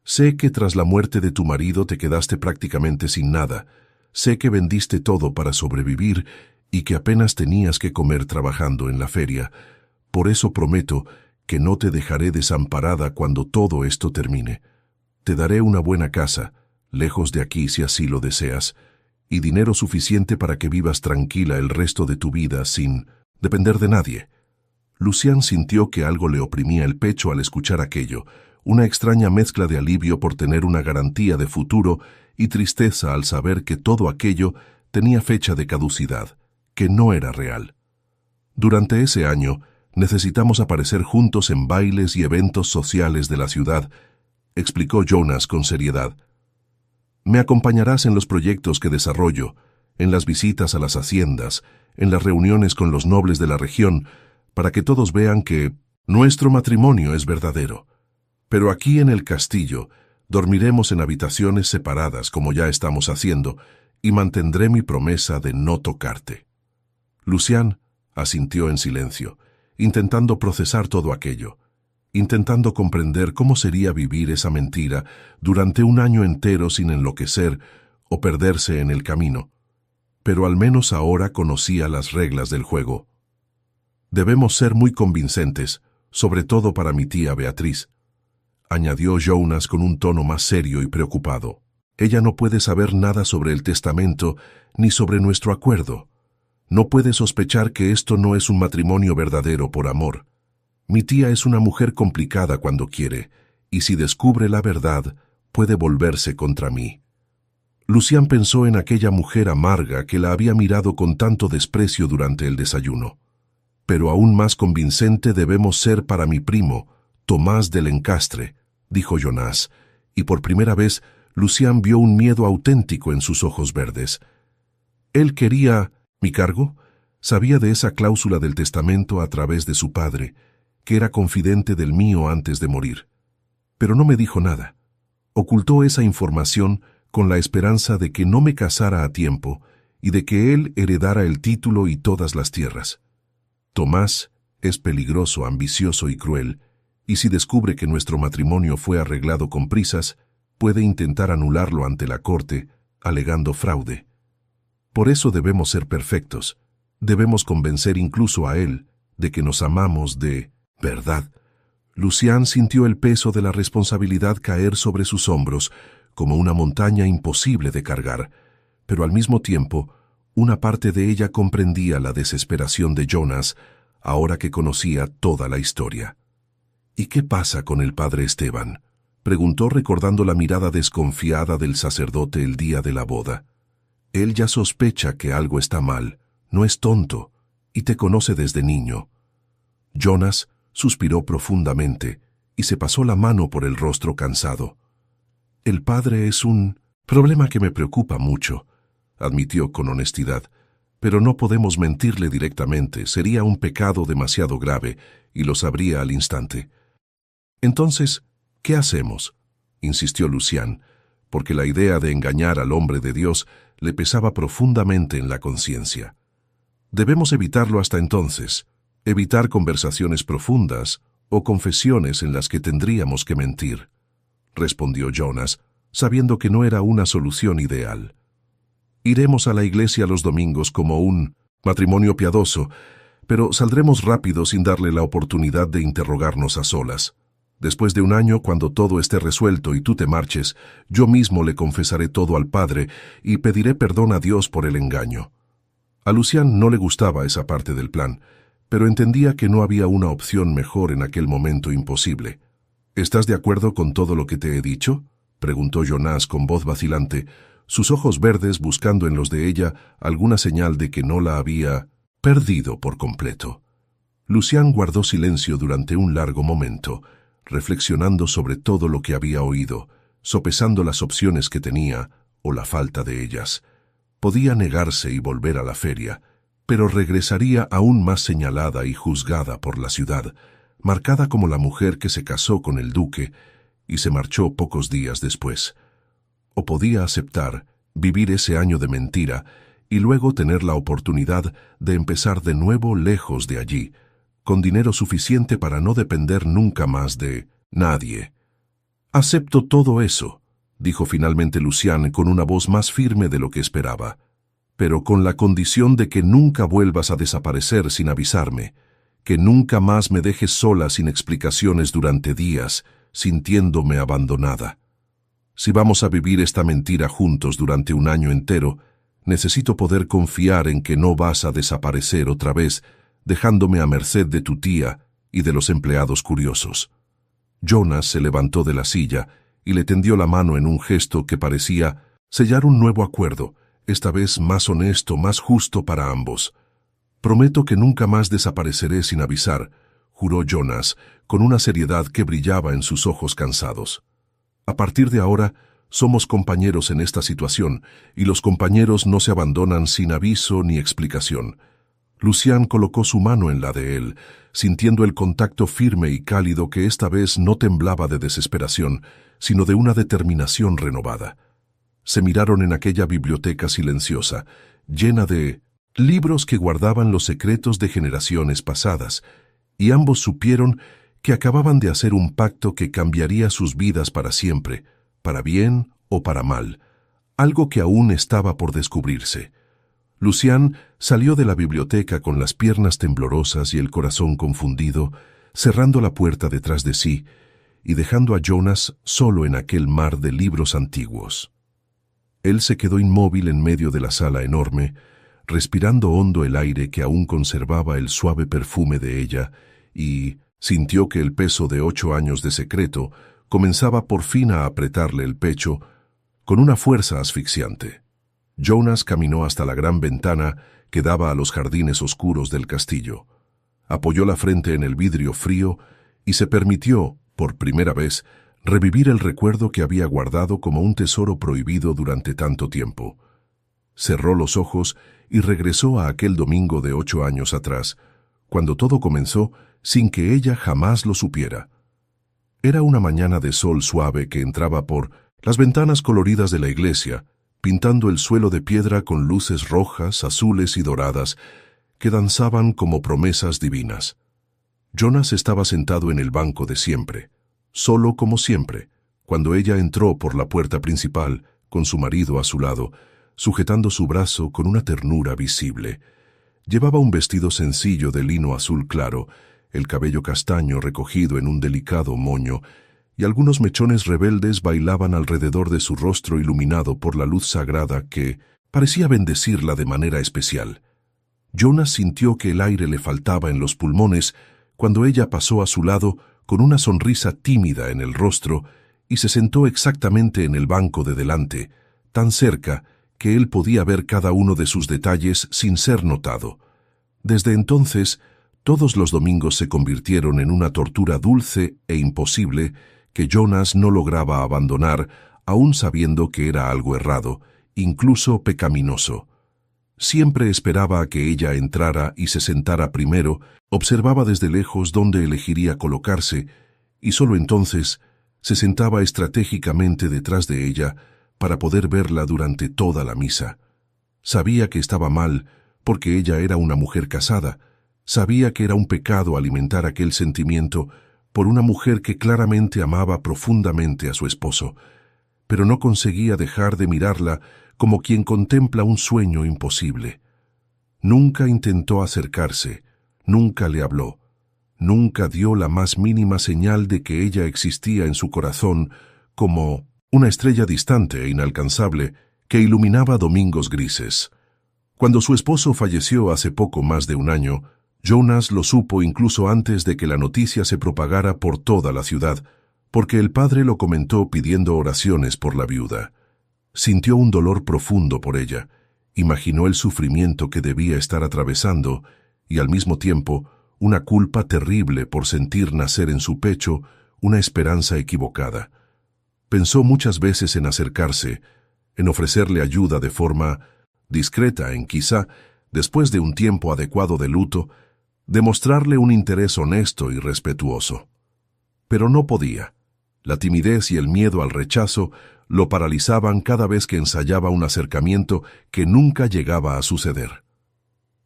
Sé que tras la muerte de tu marido te quedaste prácticamente sin nada. Sé que vendiste todo para sobrevivir y que apenas tenías que comer trabajando en la feria. Por eso prometo que no te dejaré desamparada cuando todo esto termine. Te daré una buena casa, lejos de aquí si así lo deseas, y dinero suficiente para que vivas tranquila el resto de tu vida sin depender de nadie. Lucián sintió que algo le oprimía el pecho al escuchar aquello, una extraña mezcla de alivio por tener una garantía de futuro y tristeza al saber que todo aquello tenía fecha de caducidad, que no era real. Durante ese año, necesitamos aparecer juntos en bailes y eventos sociales de la ciudad, explicó Jonas con seriedad. Me acompañarás en los proyectos que desarrollo, en las visitas a las haciendas, en las reuniones con los nobles de la región, para que todos vean que nuestro matrimonio es verdadero. Pero aquí en el castillo dormiremos en habitaciones separadas como ya estamos haciendo, y mantendré mi promesa de no tocarte. Lucián asintió en silencio, intentando procesar todo aquello, intentando comprender cómo sería vivir esa mentira durante un año entero sin enloquecer o perderse en el camino. Pero al menos ahora conocía las reglas del juego. Debemos ser muy convincentes, sobre todo para mi tía Beatriz, añadió Jonas con un tono más serio y preocupado. Ella no puede saber nada sobre el testamento ni sobre nuestro acuerdo. No puede sospechar que esto no es un matrimonio verdadero por amor. Mi tía es una mujer complicada cuando quiere, y si descubre la verdad, puede volverse contra mí. Lucián pensó en aquella mujer amarga que la había mirado con tanto desprecio durante el desayuno. Pero aún más convincente debemos ser para mi primo, Tomás del Encastre, dijo Jonás, y por primera vez Lucián vio un miedo auténtico en sus ojos verdes. Él quería mi cargo. Sabía de esa cláusula del testamento a través de su padre, que era confidente del mío antes de morir. Pero no me dijo nada. Ocultó esa información con la esperanza de que no me casara a tiempo y de que él heredara el título y todas las tierras. Tomás es peligroso, ambicioso y cruel, y si descubre que nuestro matrimonio fue arreglado con prisas, puede intentar anularlo ante la corte, alegando fraude. Por eso debemos ser perfectos. Debemos convencer incluso a él de que nos amamos de verdad. Lucián sintió el peso de la responsabilidad caer sobre sus hombros como una montaña imposible de cargar, pero al mismo tiempo, una parte de ella comprendía la desesperación de Jonas ahora que conocía toda la historia. ¿Y qué pasa con el padre Esteban?, preguntó recordando la mirada desconfiada del sacerdote el día de la boda. Él ya sospecha que algo está mal. No es tonto, y te conoce desde niño. Jonas suspiró profundamente y se pasó la mano por el rostro cansado. El padre es un problema que me preocupa mucho, admitió con honestidad, pero no podemos mentirle directamente, sería un pecado demasiado grave y lo sabría al instante. Entonces, ¿qué hacemos?, insistió Lucián, porque la idea de engañar al hombre de Dios le pesaba profundamente en la conciencia. Debemos evitarlo hasta entonces, evitar conversaciones profundas o confesiones en las que tendríamos que mentir, respondió Jonas, sabiendo que no era una solución ideal. Iremos a la iglesia los domingos como un matrimonio piadoso, pero saldremos rápido sin darle la oportunidad de interrogarnos a solas. Después de un año, cuando todo esté resuelto y tú te marches, yo mismo le confesaré todo al padre y pediré perdón a Dios por el engaño. A Lucián no le gustaba esa parte del plan, pero entendía que no había una opción mejor en aquel momento imposible. ¿Estás de acuerdo con todo lo que te he dicho?, preguntó Jonas con voz vacilante, sus ojos verdes buscando en los de ella alguna señal de que no la había perdido por completo. Lucián guardó silencio durante un largo momento, reflexionando sobre todo lo que había oído, sopesando las opciones que tenía o la falta de ellas. Podía negarse y volver a la feria, pero regresaría aún más señalada y juzgada por la ciudad, marcada como la mujer que se casó con el duque y se marchó pocos días después. O podía aceptar vivir ese año de mentira y luego tener la oportunidad de empezar de nuevo lejos de allí, con dinero suficiente para no depender nunca más de nadie. «Acepto todo eso», dijo finalmente Lucián con una voz más firme de lo que esperaba, «pero con la condición de que nunca vuelvas a desaparecer sin avisarme, que nunca más me dejes sola sin explicaciones durante días, sintiéndome abandonada. Si vamos a vivir esta mentira juntos durante un año entero, necesito poder confiar en que no vas a desaparecer otra vez, dejándome a merced de tu tía y de los empleados curiosos». Jonas se levantó de la silla y le tendió la mano en un gesto que parecía sellar un nuevo acuerdo, esta vez más honesto, más justo para ambos. «Prometo que nunca más desapareceré sin avisar», juró Jonas, con una seriedad que brillaba en sus ojos cansados. «A partir de ahora, somos compañeros en esta situación, y los compañeros no se abandonan sin aviso ni explicación». Lucián colocó su mano en la de él, sintiendo el contacto firme y cálido que esta vez no temblaba de desesperación, sino de una determinación renovada. Se miraron en aquella biblioteca silenciosa, llena de libros que guardaban los secretos de generaciones pasadas, y ambos supieron que acababan de hacer un pacto que cambiaría sus vidas para siempre, para bien o para mal, algo que aún estaba por descubrirse. Lucián salió de la biblioteca con las piernas temblorosas y el corazón confundido, cerrando la puerta detrás de sí y dejando a Jonas solo en aquel mar de libros antiguos. Él se quedó inmóvil en medio de la sala enorme, respirando hondo el aire que aún conservaba el suave perfume de ella, y sintió que el peso de 8 años de secreto comenzaba por fin a apretarle el pecho con una fuerza asfixiante. Jonas caminó hasta la gran ventana que daba a los jardines oscuros del castillo. Apoyó la frente en el vidrio frío y se permitió, por primera vez, revivir el recuerdo que había guardado como un tesoro prohibido durante tanto tiempo. Cerró los ojos y regresó a aquel domingo de 8 años atrás, cuando todo comenzó sin que ella jamás lo supiera. Era una mañana de sol suave que entraba por las ventanas coloridas de la iglesia, pintando el suelo de piedra con luces rojas, azules y doradas que danzaban como promesas divinas. Jonas estaba sentado en el banco de siempre, solo como siempre, cuando ella entró por la puerta principal, con su marido a su lado, sujetando su brazo con una ternura visible. Llevaba un vestido sencillo de lino azul claro, el cabello castaño recogido en un delicado moño, y algunos mechones rebeldes bailaban alrededor de su rostro iluminado por la luz sagrada que parecía bendecirla de manera especial. Jonas sintió que el aire le faltaba en los pulmones cuando ella pasó a su lado con una sonrisa tímida en el rostro y se sentó exactamente en el banco de delante, tan cerca que él podía ver cada uno de sus detalles sin ser notado. Desde entonces, todos los domingos se convirtieron en una tortura dulce e imposible que Jonas no lograba abandonar, aun sabiendo que era algo errado, incluso pecaminoso. Siempre esperaba a que ella entrara y se sentara primero, observaba desde lejos dónde elegiría colocarse, y solo entonces se sentaba estratégicamente detrás de ella para poder verla durante toda la misa. Sabía que estaba mal, porque ella era una mujer casada. Sabía que era un pecado alimentar aquel sentimiento por una mujer que claramente amaba profundamente a su esposo, pero no conseguía dejar de mirarla como quien contempla un sueño imposible. Nunca intentó acercarse, nunca le habló, nunca dio la más mínima señal de que ella existía en su corazón como una estrella distante e inalcanzable que iluminaba domingos grises. Cuando su esposo falleció hace poco más de un año, Jonas lo supo incluso antes de que la noticia se propagara por toda la ciudad, porque el padre lo comentó pidiendo oraciones por la viuda. Sintió un dolor profundo por ella, imaginó el sufrimiento que debía estar atravesando y al mismo tiempo una culpa terrible por sentir nacer en su pecho una esperanza equivocada. Pensó muchas veces en acercarse, en ofrecerle ayuda de forma discreta, en quizá, después de un tiempo adecuado de luto, demostrarle un interés honesto y respetuoso. Pero no podía. La timidez y el miedo al rechazo lo paralizaban cada vez que ensayaba un acercamiento que nunca llegaba a suceder.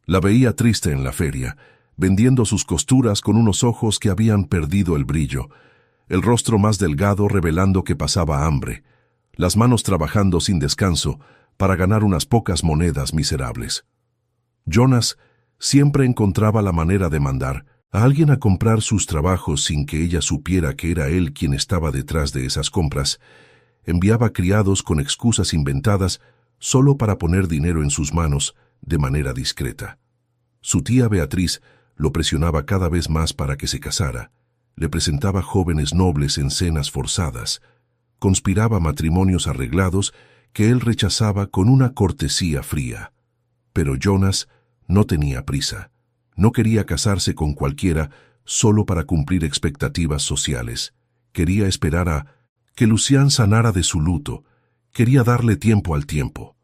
La veía triste en la feria, vendiendo sus costuras con unos ojos que habían perdido el brillo, el rostro más delgado revelando que pasaba hambre, las manos trabajando sin descanso para ganar unas pocas monedas miserables. Jonas siempre encontraba la manera de mandar a alguien a comprar sus trabajos sin que ella supiera que era él quien estaba detrás de esas compras. Enviaba criados con excusas inventadas solo para poner dinero en sus manos de manera discreta. Su tía Beatriz lo presionaba cada vez más para que se casara, le presentaba jóvenes nobles en cenas forzadas, conspiraba matrimonios arreglados que él rechazaba con una cortesía fría. Pero Jonas no tenía prisa, no quería casarse con cualquiera solo para cumplir expectativas sociales. Quería esperar a que Lucián sanara de su luto, quería darle tiempo al tiempo.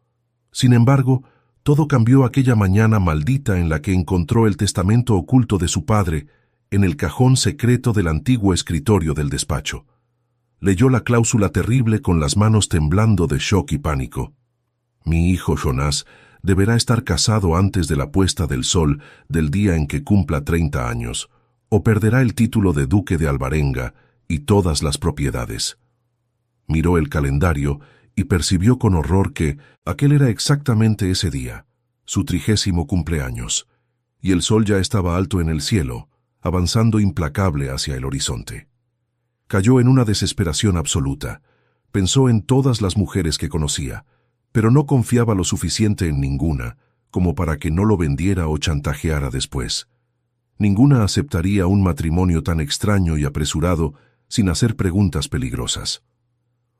Sin embargo, todo cambió aquella mañana maldita en la que encontró el testamento oculto de su padre en el cajón secreto del antiguo escritorio del despacho. Leyó la cláusula terrible con las manos temblando de shock y pánico. Mi hijo Jonas deberá estar casado antes de la puesta del sol del día en que cumpla 30 años, o perderá el título de duque de Alvarenga y todas las propiedades. Miró el calendario y percibió con horror que aquel era exactamente ese día, su 30º cumpleaños, y el sol ya estaba alto en el cielo, avanzando implacable hacia el horizonte. Cayó en una desesperación absoluta. Pensó en todas las mujeres que conocía, pero no confiaba lo suficiente en ninguna como para que no lo vendiera o chantajeara después. Ninguna aceptaría un matrimonio tan extraño y apresurado sin hacer preguntas peligrosas.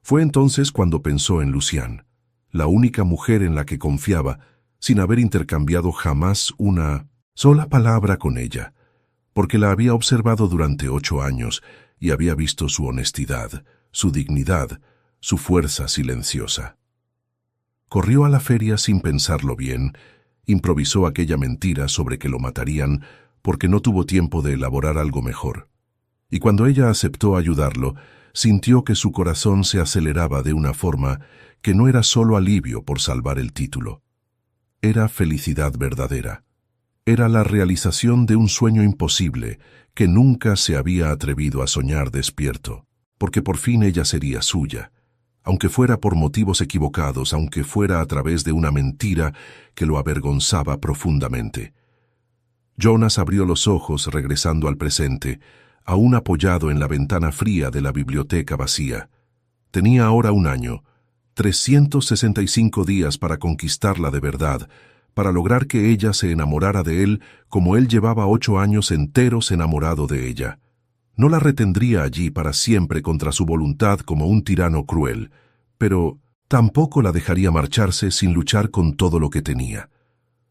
Fue entonces cuando pensó en Lucián, la única mujer en la que confiaba, sin haber intercambiado jamás una sola palabra con ella, porque la había observado durante 8 años y había visto su honestidad, su dignidad, su fuerza silenciosa. Corrió a la feria sin pensarlo bien, improvisó aquella mentira sobre que lo matarían porque no tuvo tiempo de elaborar algo mejor. Y cuando ella aceptó ayudarlo, sintió que su corazón se aceleraba de una forma que no era solo alivio por salvar el título. Era felicidad verdadera. Era la realización de un sueño imposible que nunca se había atrevido a soñar despierto, porque por fin ella sería suya, aunque fuera por motivos equivocados, aunque fuera a través de una mentira que lo avergonzaba profundamente. Jonas abrió los ojos regresando al presente, aún apoyado en la ventana fría de la biblioteca vacía. Tenía ahora 1 año, 365 días para conquistarla de verdad, para lograr que ella se enamorara de él como él llevaba 8 años enteros enamorado de ella. No la retendría allí para siempre contra su voluntad como un tirano cruel, pero tampoco la dejaría marcharse sin luchar con todo lo que tenía.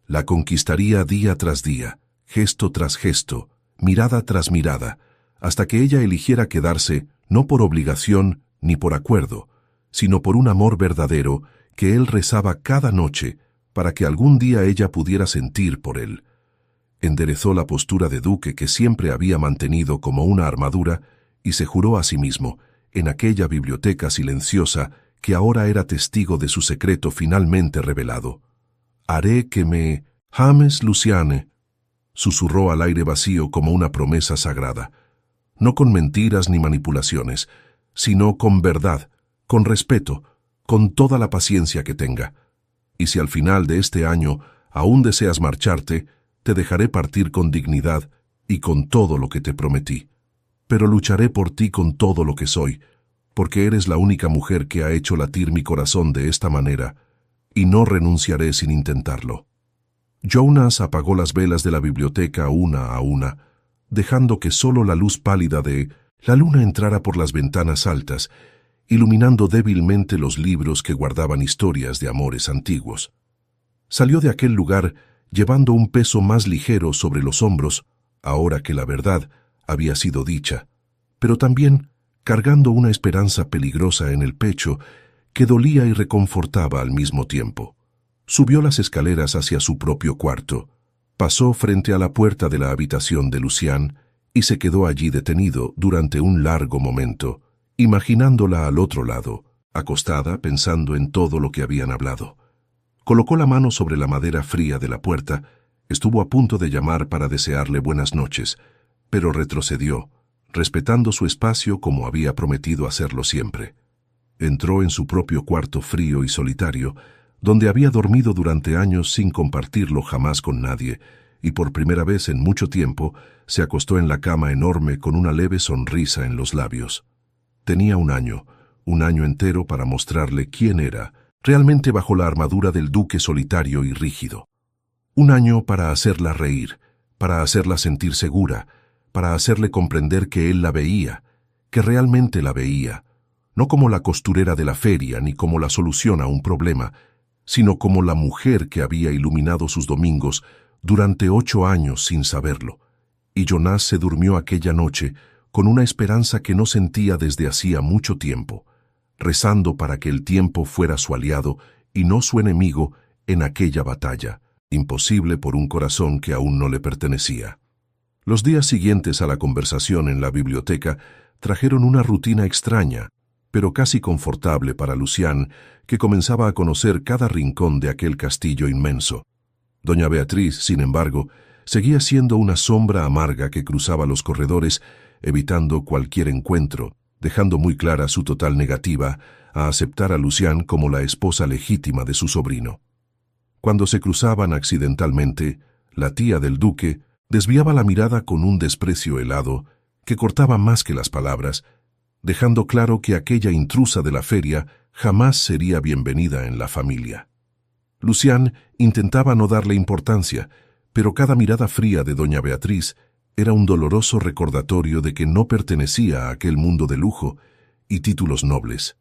La conquistaría día tras día, gesto tras gesto, mirada tras mirada, hasta que ella eligiera quedarse no por obligación ni por acuerdo, sino por un amor verdadero que él rezaba cada noche para que algún día ella pudiera sentir por él. Enderezó la postura de duque que siempre había mantenido como una armadura y se juró a sí mismo, en aquella biblioteca silenciosa que ahora era testigo de su secreto finalmente revelado. «Haré que me ames, Luciane», susurró al aire vacío como una promesa sagrada. No con mentiras ni manipulaciones, sino con verdad, con respeto, con toda la paciencia que tenga. Y si al final de este año aún deseas marcharte, te dejaré partir con dignidad y con todo lo que te prometí. Pero lucharé por ti con todo lo que soy, porque eres la única mujer que ha hecho latir mi corazón de esta manera, y no renunciaré sin intentarlo. Jonas apagó las velas de la biblioteca una a una, dejando que solo la luz pálida de la luna entrara por las ventanas altas, iluminando débilmente los libros que guardaban historias de amores antiguos. Salió de aquel lugar llevando un peso más ligero sobre los hombros, ahora que la verdad había sido dicha, pero también cargando una esperanza peligrosa en el pecho que dolía y reconfortaba al mismo tiempo. Subió las escaleras hacia su propio cuarto, pasó frente a la puerta de la habitación de Lucián y se quedó allí detenido durante un largo momento, imaginándola al otro lado, acostada pensando en todo lo que habían hablado. Colocó la mano sobre la madera fría de la puerta, estuvo a punto de llamar para desearle buenas noches, pero retrocedió, respetando su espacio como había prometido hacerlo siempre. Entró en su propio cuarto frío y solitario, donde había dormido durante años sin compartirlo jamás con nadie, y por primera vez en mucho tiempo se acostó en la cama enorme con una leve sonrisa en los labios. Tenía 1 año entero para mostrarle quién era, realmente bajo la armadura del duque solitario y rígido. 1 año para hacerla reír, para hacerla sentir segura, para hacerle comprender que él la veía, que realmente la veía, no como la costurera de la feria ni como la solución a un problema, sino como la mujer que había iluminado sus domingos durante 8 años sin saberlo. Y Jonas se durmió aquella noche con una esperanza que no sentía desde hacía mucho tiempo, rezando para que el tiempo fuera su aliado y no su enemigo en aquella batalla, imposible por un corazón que aún no le pertenecía. Los días siguientes a la conversación en la biblioteca trajeron una rutina extraña, pero casi confortable para Lucián, que comenzaba a conocer cada rincón de aquel castillo inmenso. Doña Beatriz, sin embargo, seguía siendo una sombra amarga que cruzaba los corredores, evitando cualquier encuentro, dejando muy clara su total negativa a aceptar a Lucián como la esposa legítima de su sobrino. Cuando se cruzaban accidentalmente, la tía del duque desviaba la mirada con un desprecio helado que cortaba más que las palabras, dejando claro que aquella intrusa de la feria jamás sería bienvenida en la familia. Lucián intentaba no darle importancia, pero cada mirada fría de doña Beatriz era un doloroso recordatorio de que no pertenecía a aquel mundo de lujo y títulos nobles.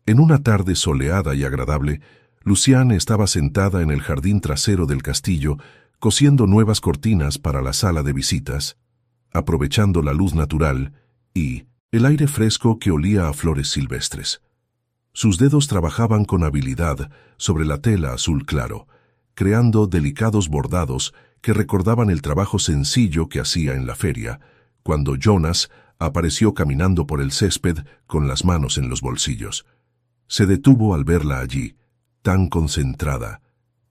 En una tarde soleada y agradable, Lucián estaba sentada en el jardín trasero del castillo, cosiendo nuevas cortinas para la sala de visitas, aprovechando la luz natural y, el aire fresco que olía a flores silvestres. Sus dedos trabajaban con habilidad sobre la tela azul claro, creando delicados bordados que recordaban el trabajo sencillo que hacía en la feria, cuando Jonas apareció caminando por el césped con las manos en los bolsillos. Se detuvo al verla allí, tan concentrada,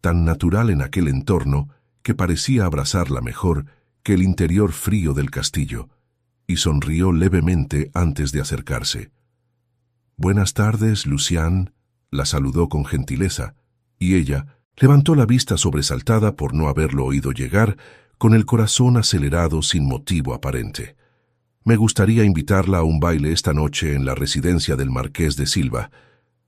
tan natural en aquel entorno que parecía abrazarla mejor que el interior frío del castillo, y sonrió levemente antes de acercarse. «Buenas tardes, Lucian», la saludó con gentileza, y ella levantó la vista sobresaltada por no haberlo oído llegar, con el corazón acelerado sin motivo aparente. «Me gustaría invitarla a un baile esta noche en la residencia del Marqués de Silva»,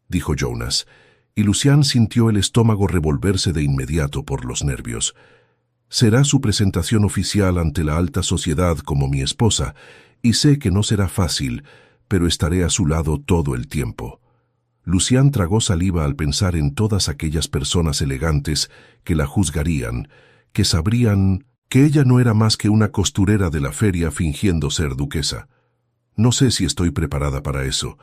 dijo Jonas, y Lucian sintió el estómago revolverse de inmediato por los nervios. «Será su presentación oficial ante la alta sociedad como mi esposa, y sé que no será fácil, pero estaré a su lado todo el tiempo». Lucian tragó saliva al pensar en todas aquellas personas elegantes que la juzgarían, que sabrían que ella no era más que una costurera de la feria fingiendo ser duquesa. «No sé si estoy preparada para eso»,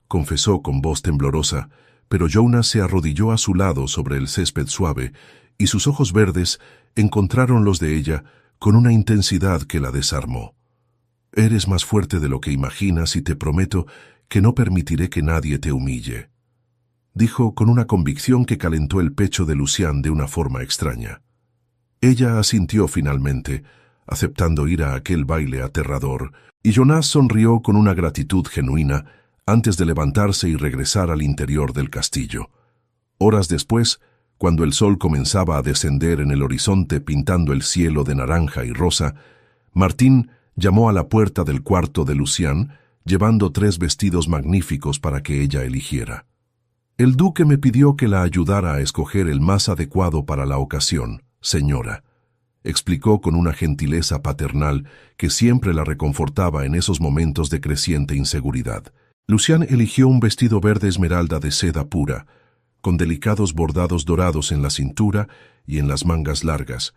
confesó con voz temblorosa, pero Jonas se arrodilló a su lado sobre el césped suave, y sus ojos verdes encontraron los de ella con una intensidad que la desarmó. «Eres más fuerte de lo que imaginas y te prometo que no permitiré que nadie te humille», dijo con una convicción que calentó el pecho de Lucian de una forma extraña. Ella asintió finalmente, aceptando ir a aquel baile aterrador, y Jonas sonrió con una gratitud genuina antes de levantarse y regresar al interior del castillo. Horas después, cuando el sol comenzaba a descender en el horizonte pintando el cielo de naranja y rosa, Martín llamó a la puerta del cuarto de Lucian, llevando 3 vestidos magníficos para que ella eligiera. «El duque me pidió que la ayudara a escoger el más adecuado para la ocasión, señora», explicó con una gentileza paternal que siempre la reconfortaba en esos momentos de creciente inseguridad. Lucian eligió un vestido verde esmeralda de seda pura, con delicados bordados dorados en la cintura y en las mangas largas,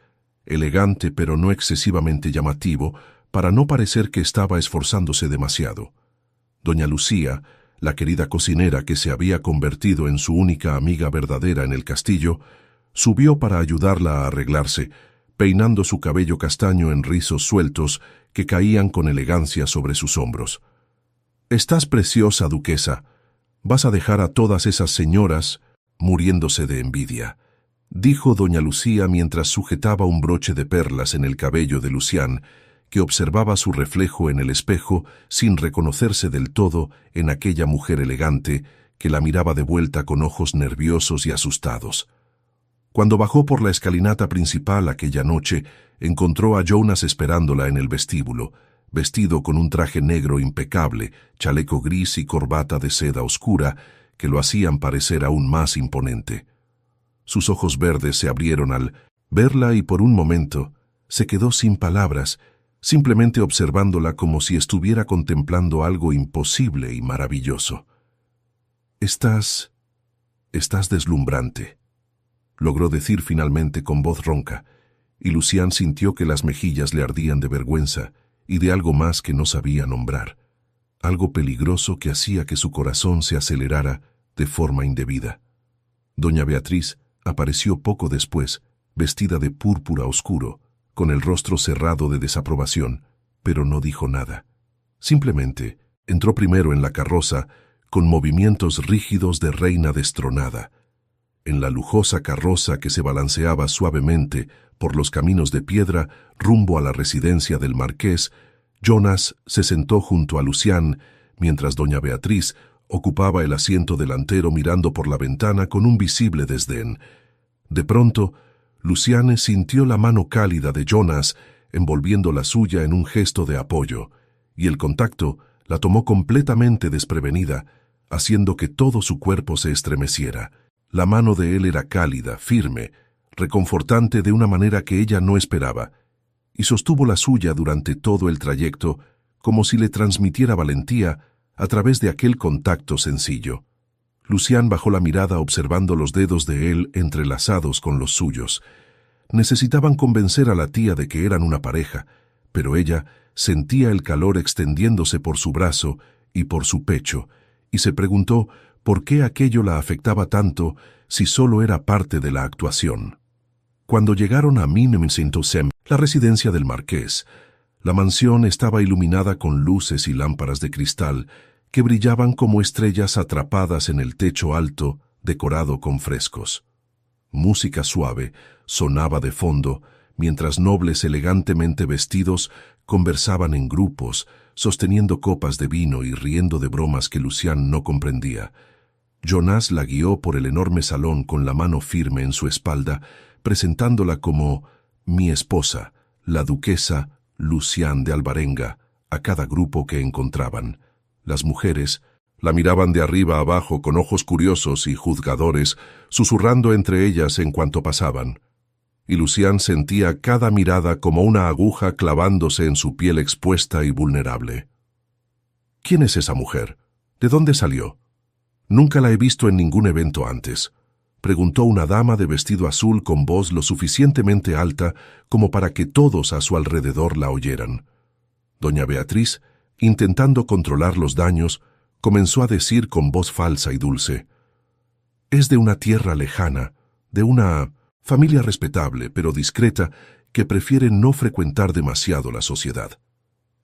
elegante pero no excesivamente llamativo, para no parecer que estaba esforzándose demasiado. Doña Lucía, la querida cocinera que se había convertido en su única amiga verdadera en el castillo, subió para ayudarla a arreglarse, peinando su cabello castaño en rizos sueltos que caían con elegancia sobre sus hombros. «Estás preciosa, duquesa. Vas a dejar a todas esas señoras muriéndose de envidia», dijo doña Lucía mientras sujetaba un broche de perlas en el cabello de Lucian, que observaba su reflejo en el espejo sin reconocerse del todo en aquella mujer elegante que la miraba de vuelta con ojos nerviosos y asustados. Cuando bajó por la escalinata principal aquella noche, encontró a Jonas esperándola en el vestíbulo, vestido con un traje negro impecable, chaleco gris y corbata de seda oscura que lo hacían parecer aún más imponente. Sus ojos verdes se abrieron al verla y por un momento se quedó sin palabras, simplemente observándola como si estuviera contemplando algo imposible y maravilloso. Estás deslumbrante», logró decir finalmente con voz ronca, y Lucian sintió que las mejillas le ardían de vergüenza y de algo más que no sabía nombrar, algo peligroso que hacía que su corazón se acelerara de forma indebida. Doña Beatriz apareció poco después, vestida de púrpura oscuro, con el rostro cerrado de desaprobación, pero no dijo nada. Simplemente entró primero en la carroza con movimientos rígidos de reina destronada. En la lujosa carroza que se balanceaba suavemente por los caminos de piedra rumbo a la residencia del marqués, Jonas se sentó junto a Lucian, mientras doña Beatriz ocupaba el asiento delantero mirando por la ventana con un visible desdén. De pronto, Lucian sintió la mano cálida de Jonas envolviendo la suya en un gesto de apoyo, y el contacto la tomó completamente desprevenida, haciendo que todo su cuerpo se estremeciera. La mano de él era cálida, firme, reconfortante de una manera que ella no esperaba, y sostuvo la suya durante todo el trayecto como si le transmitiera valentía a través de aquel contacto sencillo. Lucian bajó la mirada observando los dedos de él entrelazados con los suyos. Necesitaban convencer a la tía de que eran una pareja, pero ella sentía el calor extendiéndose por su brazo y por su pecho, y se preguntó por qué aquello la afectaba tanto si solo era parte de la actuación. Cuando llegaron a Minnesington, la residencia del marqués, la mansión estaba iluminada con luces y lámparas de cristal que brillaban como estrellas atrapadas en el techo alto, decorado con frescos. Música suave sonaba de fondo, mientras nobles elegantemente vestidos conversaban en grupos, sosteniendo copas de vino y riendo de bromas que Lucián no comprendía. Jonas la guió por el enorme salón con la mano firme en su espalda, presentándola como mi esposa, la duquesa Lucián de Alvarenga, a cada grupo que encontraban. Las mujeres la miraban de arriba a abajo con ojos curiosos y juzgadores, susurrando entre ellas en cuanto pasaban. Y Lucián sentía cada mirada como una aguja clavándose en su piel expuesta y vulnerable. ¿Quién es esa mujer? ¿De dónde salió? Nunca la he visto en ningún evento antes, preguntó una dama de vestido azul con voz lo suficientemente alta como para que todos a su alrededor la oyeran. Doña Beatriz, intentando controlar los daños, comenzó a decir con voz falsa y dulce: «Es de una tierra lejana, de una familia respetable pero discreta que prefiere no frecuentar demasiado la sociedad».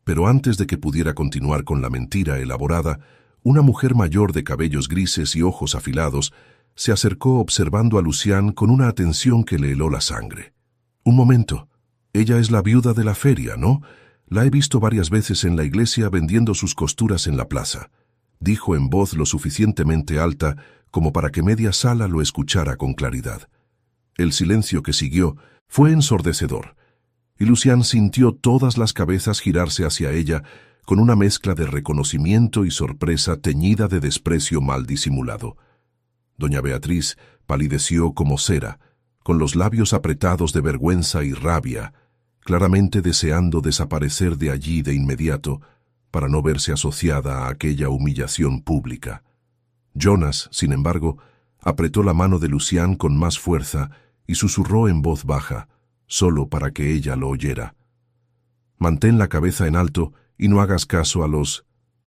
Pero antes de que pudiera continuar con la mentira elaborada, una mujer mayor de cabellos grises y ojos afilados se acercó observando a Lucián con una atención que le heló la sangre. «Un momento, ella es la viuda de la feria, ¿no? La he visto varias veces en la iglesia vendiendo sus costuras en la plaza», dijo en voz lo suficientemente alta como para que media sala lo escuchara con claridad. El silencio que siguió fue ensordecedor, y Lucián sintió todas las cabezas girarse hacia ella con una mezcla de reconocimiento y sorpresa teñida de desprecio mal disimulado. Doña Beatriz palideció como cera, con los labios apretados de vergüenza y rabia, claramente deseando desaparecer de allí de inmediato para no verse asociada a aquella humillación pública. Jonas, sin embargo, apretó la mano de Lucián con más fuerza y susurró en voz baja, solo para que ella lo oyera: «Mantén la cabeza en alto y no hagas caso a los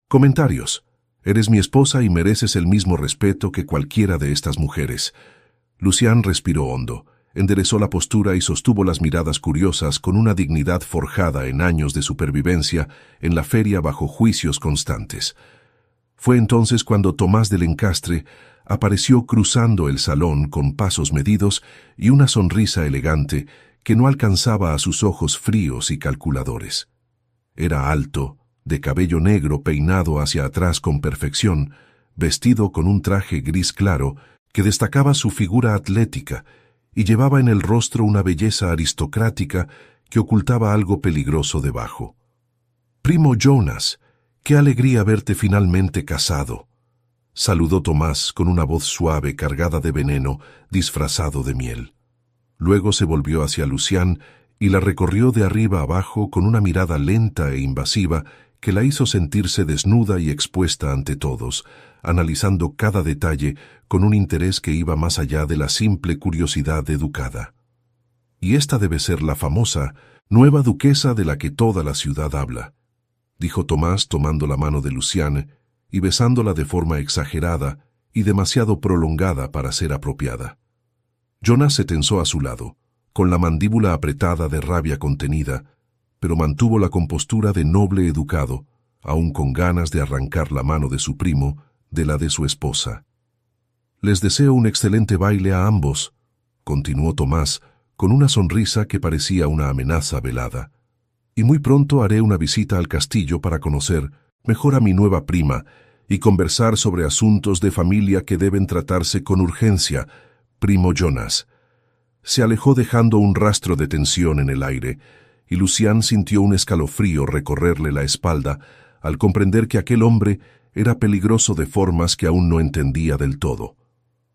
comentarios. Eres mi esposa y mereces el mismo respeto que cualquiera de estas mujeres». Lucián respiró hondo, enderezó la postura y sostuvo las miradas curiosas con una dignidad forjada en años de supervivencia en la feria bajo juicios constantes. Fue entonces cuando Tomás del Encastre apareció cruzando el salón con pasos medidos y una sonrisa elegante que no alcanzaba a sus ojos fríos y calculadores. Era alto, de cabello negro peinado hacia atrás con perfección, vestido con un traje gris claro que destacaba su figura atlética y llevaba en el rostro una belleza aristocrática que ocultaba algo peligroso debajo. «Primo Jonas, qué alegría verte finalmente casado», saludó Tomás con una voz suave cargada de veneno disfrazado de miel. Luego se volvió hacia Lucián y la recorrió de arriba abajo con una mirada lenta e invasiva que la hizo sentirse desnuda y expuesta ante todos, analizando cada detalle con un interés que iba más allá de la simple curiosidad educada. «Y esta debe ser la famosa nueva duquesa de la que toda la ciudad habla», dijo Tomás tomando la mano de Lucián y besándola de forma exagerada y demasiado prolongada para ser apropiada. Jonas se tensó a su lado, con la mandíbula apretada de rabia contenida, pero mantuvo la compostura de noble educado, aun con ganas de arrancar la mano de su primo de la de su esposa. «Les deseo un excelente baile a ambos», continuó Tomás, con una sonrisa que parecía una amenaza velada. «Y muy pronto haré una visita al castillo para conocer mejor a mi nueva prima y conversar sobre asuntos de familia que deben tratarse con urgencia, primo Jonas». Se alejó dejando un rastro de tensión en el aire, y Lucián sintió un escalofrío recorrerle la espalda al comprender que aquel hombre era peligroso de formas que aún no entendía del todo.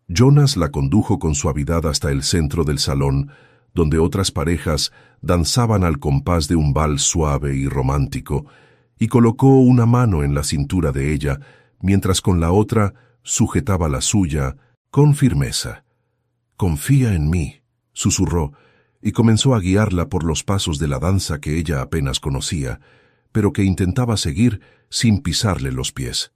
Jonas la condujo con suavidad hasta el centro del salón, donde otras parejas danzaban al compás de un vals suave y romántico, y colocó una mano en la cintura de ella, mientras con la otra sujetaba la suya con firmeza. «Confía en mí», susurró, y comenzó a guiarla por los pasos de la danza que ella apenas conocía, pero que intentaba seguir sin pisarle los pies.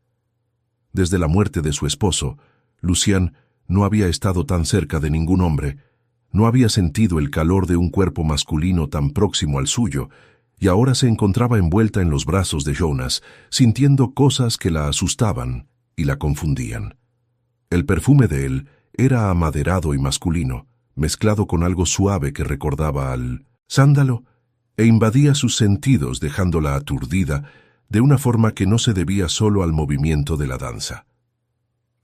Desde la muerte de su esposo, Lucian no había estado tan cerca de ningún hombre, no había sentido el calor de un cuerpo masculino tan próximo al suyo, y ahora se encontraba envuelta en los brazos de Jonas, sintiendo cosas que la asustaban y la confundían. El perfume de él era amaderado y masculino, mezclado con algo suave que recordaba al sándalo, e invadía sus sentidos dejándola aturdida de una forma que no se debía solo al movimiento de la danza.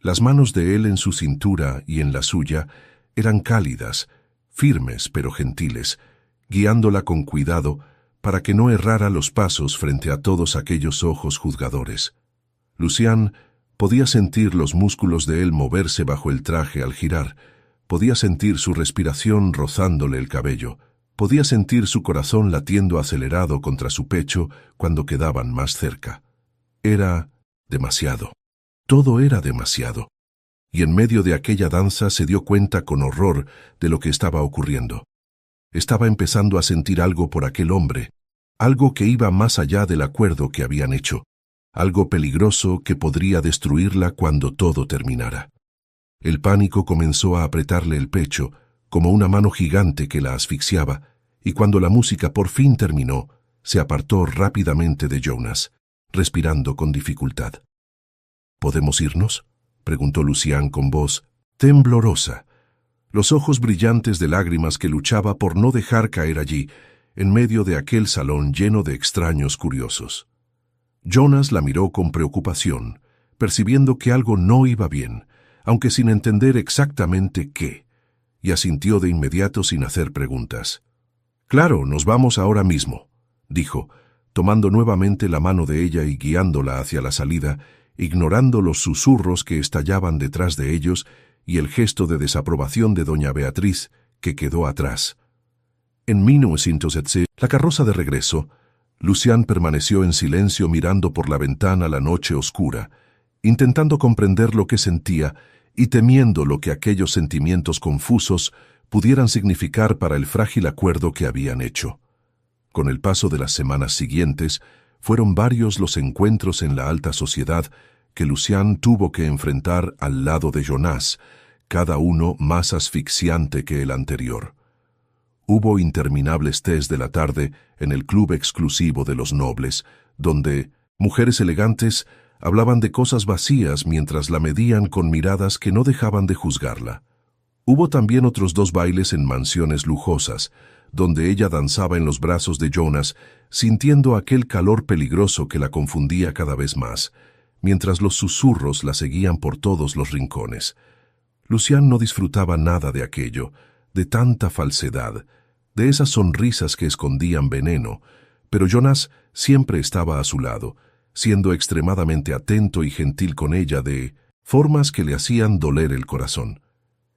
Las manos de él en su cintura y en la suya eran cálidas, firmes pero gentiles, guiándola con cuidado para que no errara los pasos frente a todos aquellos ojos juzgadores. Lucian podía sentir los músculos de él moverse bajo el traje al girar, podía sentir su respiración rozándole el cabello, podía sentir su corazón latiendo acelerado contra su pecho cuando quedaban más cerca. Era demasiado. Todo era demasiado. Y en medio de aquella danza se dio cuenta con horror de lo que estaba ocurriendo. Estaba empezando a sentir algo por aquel hombre, algo que iba más allá del acuerdo que habían hecho, algo peligroso que podría destruirla cuando todo terminara. El pánico comenzó a apretarle el pecho, como una mano gigante que la asfixiaba, y cuando la música por fin terminó, se apartó rápidamente de Jonas, respirando con dificultad. ¿Podemos irnos?, preguntó Lucian con voz temblorosa, los ojos brillantes de lágrimas que luchaba por no dejar caer allí, en medio de aquel salón lleno de extraños curiosos. Jonas la miró con preocupación, percibiendo que algo no iba bien, aunque sin entender exactamente qué, y asintió de inmediato sin hacer preguntas. «Claro, nos vamos ahora mismo», dijo, tomando nuevamente la mano de ella y guiándola hacia la salida, ignorando los susurros que estallaban detrás de ellos y el gesto de desaprobación de doña Beatriz, que quedó atrás. En 1907, la carroza de regreso, Lucian permaneció en silencio mirando por la ventana la noche oscura, intentando comprender lo que sentía y temiendo lo que aquellos sentimientos confusos pudieran significar para el frágil acuerdo que habían hecho. Con el paso de las semanas siguientes, fueron varios los encuentros en la alta sociedad que Lucian tuvo que enfrentar al lado de Jonas, cada uno más asfixiante que el anterior. Hubo interminables tés de la tarde en el club exclusivo de los nobles, donde mujeres elegantes hablaban de cosas vacías mientras la medían con miradas que no dejaban de juzgarla. Hubo también otros 2 bailes en mansiones lujosas, donde ella danzaba en los brazos de Jonas, sintiendo aquel calor peligroso que la confundía cada vez más, mientras los susurros la seguían por todos los rincones. Lucian no disfrutaba nada de aquello, de tanta falsedad, de esas sonrisas que escondían veneno, pero Jonas siempre estaba a su lado, siendo extremadamente atento y gentil con ella de formas que le hacían doler el corazón.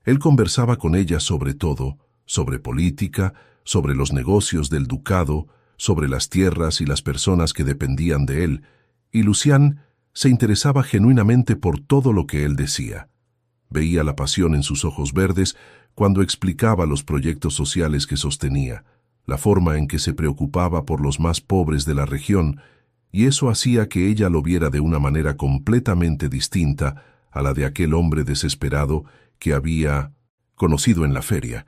Él conversaba con ella sobre todo, sobre política, sobre los negocios del ducado, sobre las tierras y las personas que dependían de él, y Lucian se interesaba genuinamente por todo lo que él decía. Veía la pasión en sus ojos verdes cuando explicaba los proyectos sociales que sostenía, la forma en que se preocupaba por los más pobres de la región, y eso hacía que ella lo viera de una manera completamente distinta a la de aquel hombre desesperado que había conocido en la feria.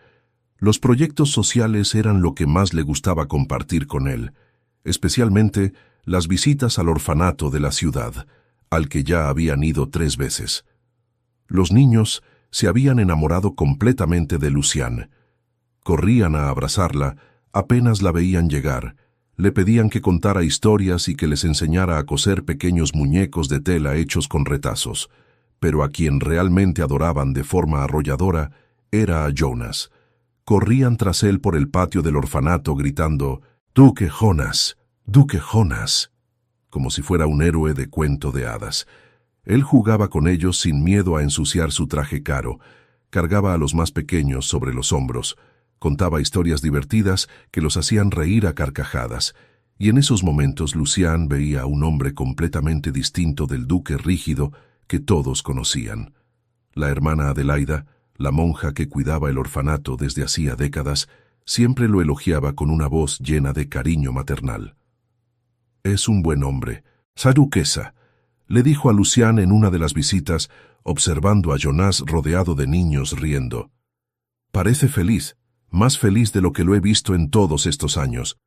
Los proyectos sociales eran lo que más le gustaba compartir con él, especialmente las visitas al orfanato de la ciudad, al que ya habían ido 3 veces. Los niños se habían enamorado completamente de Lucian. Corrían a abrazarla apenas la veían llegar, le pedían que contara historias y que les enseñara a coser pequeños muñecos de tela hechos con retazos, pero a quien realmente adoraban de forma arrolladora era a Jonas. Corrían tras él por el patio del orfanato gritando «Duque Jonas, Duque Jonas», como si fuera un héroe de cuento de hadas. Él jugaba con ellos sin miedo a ensuciar su traje caro, cargaba a los más pequeños sobre los hombros, contaba historias divertidas que los hacían reír a carcajadas, y en esos momentos Lucian veía a un hombre completamente distinto del duque rígido que todos conocían. La hermana Adelaida, la monja que cuidaba el orfanato desde hacía décadas, siempre lo elogiaba con una voz llena de cariño maternal. Es un buen hombre. Sa duquesa, le dijo a Lucián en una de las visitas, observando a Jonas rodeado de niños riendo. Parece feliz, más feliz de lo que lo he visto en todos estos años.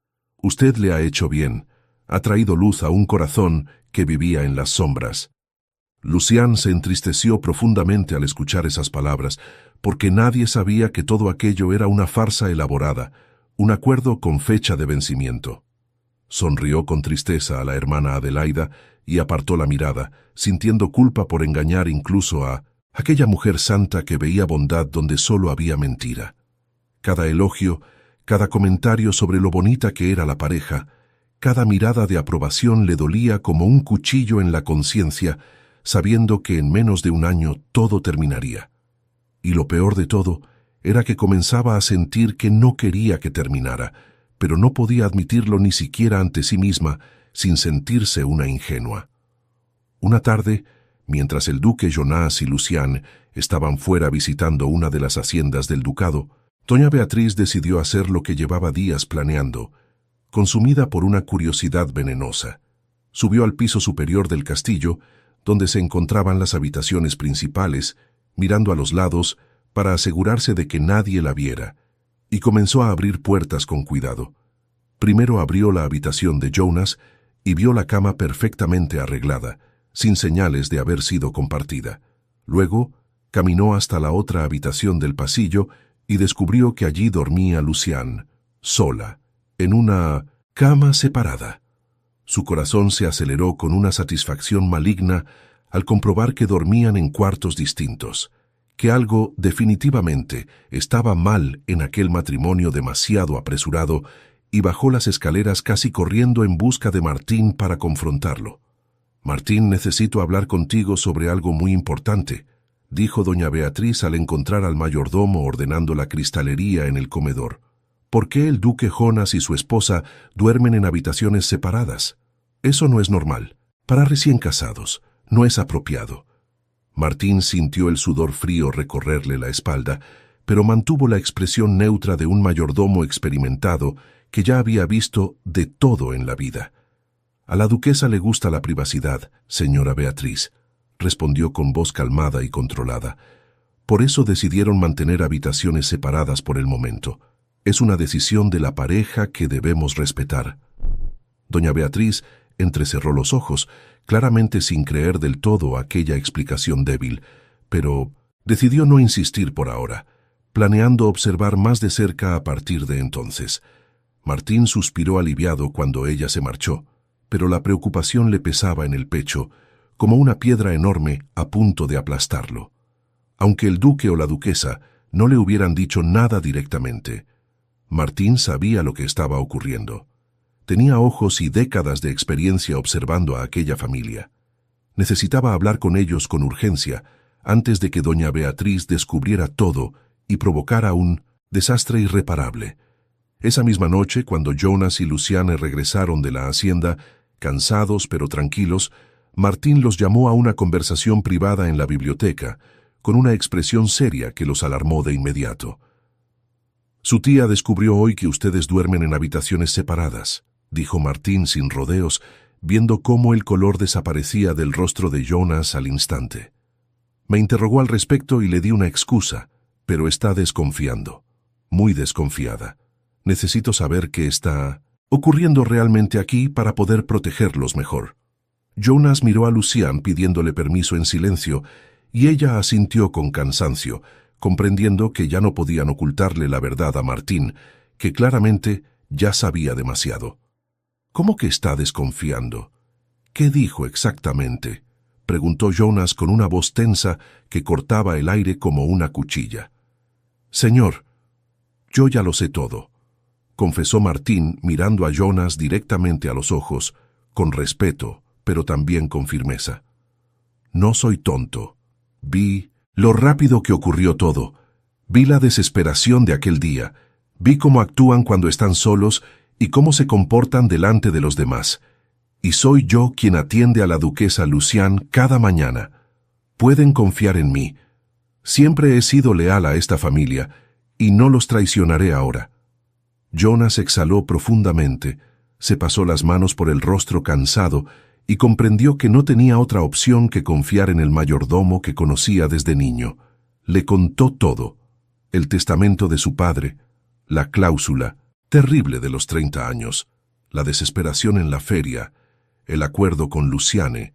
Usted le ha hecho bien, ha traído luz a un corazón que vivía en las sombras. Lucián se entristeció profundamente al escuchar esas palabras, porque nadie sabía que todo aquello era una farsa elaborada, un acuerdo con fecha de vencimiento. Sonrió con tristeza a la hermana Adelaida y apartó la mirada, sintiendo culpa por engañar incluso a aquella mujer santa que veía bondad donde solo había mentira. Cada elogio, cada comentario sobre lo bonita que era la pareja, cada mirada de aprobación le dolía como un cuchillo en la conciencia, sabiendo que en menos de un año todo terminaría. Y lo peor de todo era que comenzaba a sentir que no quería que terminara, pero no podía admitirlo ni siquiera ante sí misma, sin sentirse una ingenua. Una tarde, mientras el duque Jonas y Lucián estaban fuera visitando una de las haciendas del ducado, doña Beatriz decidió hacer lo que llevaba días planeando. Consumida por una curiosidad venenosa, subió al piso superior del castillo, donde se encontraban las habitaciones principales, mirando a los lados para asegurarse de que nadie la viera, y comenzó a abrir puertas con cuidado. Primero abrió la habitación de Jonas y vio la cama perfectamente arreglada, sin señales de haber sido compartida. Luego, caminó hasta la otra habitación del pasillo y descubrió que allí dormía Lucián, sola, en una cama separada. Su corazón se aceleró con una satisfacción maligna al comprobar que dormían en cuartos distintos, que algo definitivamente estaba mal en aquel matrimonio demasiado apresurado, y bajó las escaleras casi corriendo en busca de Martín para confrontarlo. «Martín, necesito hablar contigo sobre algo muy importante», dijo doña Beatriz al encontrar al mayordomo ordenando la cristalería en el comedor. «¿Por qué el duque Jonas y su esposa duermen en habitaciones separadas? Eso no es normal. Para recién casados, no es apropiado». Martín sintió el sudor frío recorrerle la espalda, pero mantuvo la expresión neutra de un mayordomo experimentado que ya había visto de todo en la vida. «A la duquesa le gusta la privacidad, señora Beatriz», respondió con voz calmada y controlada. «Por eso decidieron mantener habitaciones separadas por el momento. Es una decisión de la pareja que debemos respetar». Doña Beatriz entrecerró los ojos, claramente sin creer del todo aquella explicación débil, pero decidió no insistir por ahora, planeando observar más de cerca a partir de entonces. Martín suspiró aliviado cuando ella se marchó, pero la preocupación le pesaba en el pecho, como una piedra enorme a punto de aplastarlo. Aunque el duque o la duquesa no le hubieran dicho nada directamente, Martín sabía lo que estaba ocurriendo. Tenía ojos y décadas de experiencia observando a aquella familia. Necesitaba hablar con ellos con urgencia, antes de que doña Beatriz descubriera todo y provocara un desastre irreparable. Esa misma noche, cuando Jonas y Luciane regresaron de la hacienda, cansados pero tranquilos, Martín los llamó a una conversación privada en la biblioteca, con una expresión seria que los alarmó de inmediato. «Su tía descubrió hoy que ustedes duermen en habitaciones separadas», dijo Martín sin rodeos, viendo cómo el color desaparecía del rostro de Jonas al instante. «Me interrogó al respecto y le di una excusa, pero está desconfiando, muy desconfiada. Necesito saber qué está ocurriendo realmente aquí para poder protegerlos mejor». Jonas miró a Lucián pidiéndole permiso en silencio, y ella asintió con cansancio, comprendiendo que ya no podían ocultarle la verdad a Martín, que claramente ya sabía demasiado. «¿Cómo que está desconfiando? ¿Qué dijo exactamente?», preguntó Jonas con una voz tensa que cortaba el aire como una cuchilla. «Señor, yo ya lo sé todo», confesó Martín mirando a Jonas directamente a los ojos, con respeto, pero también con firmeza. «No soy tonto. Vi lo rápido que ocurrió todo. Vi la desesperación de aquel día. Vi cómo actúan cuando están solos y cómo se comportan delante de los demás. Y soy yo quien atiende a la duquesa Lucián cada mañana. Pueden confiar en mí. Siempre he sido leal a esta familia y no los traicionaré ahora». Jonas exhaló profundamente, Se pasó las manos por el rostro cansado y comprendió que no tenía otra opción que confiar en el mayordomo que conocía desde niño. Le contó todo: el testamento de su padre, la cláusula terrible de los 30 años, la desesperación en la feria, el acuerdo con Luciane,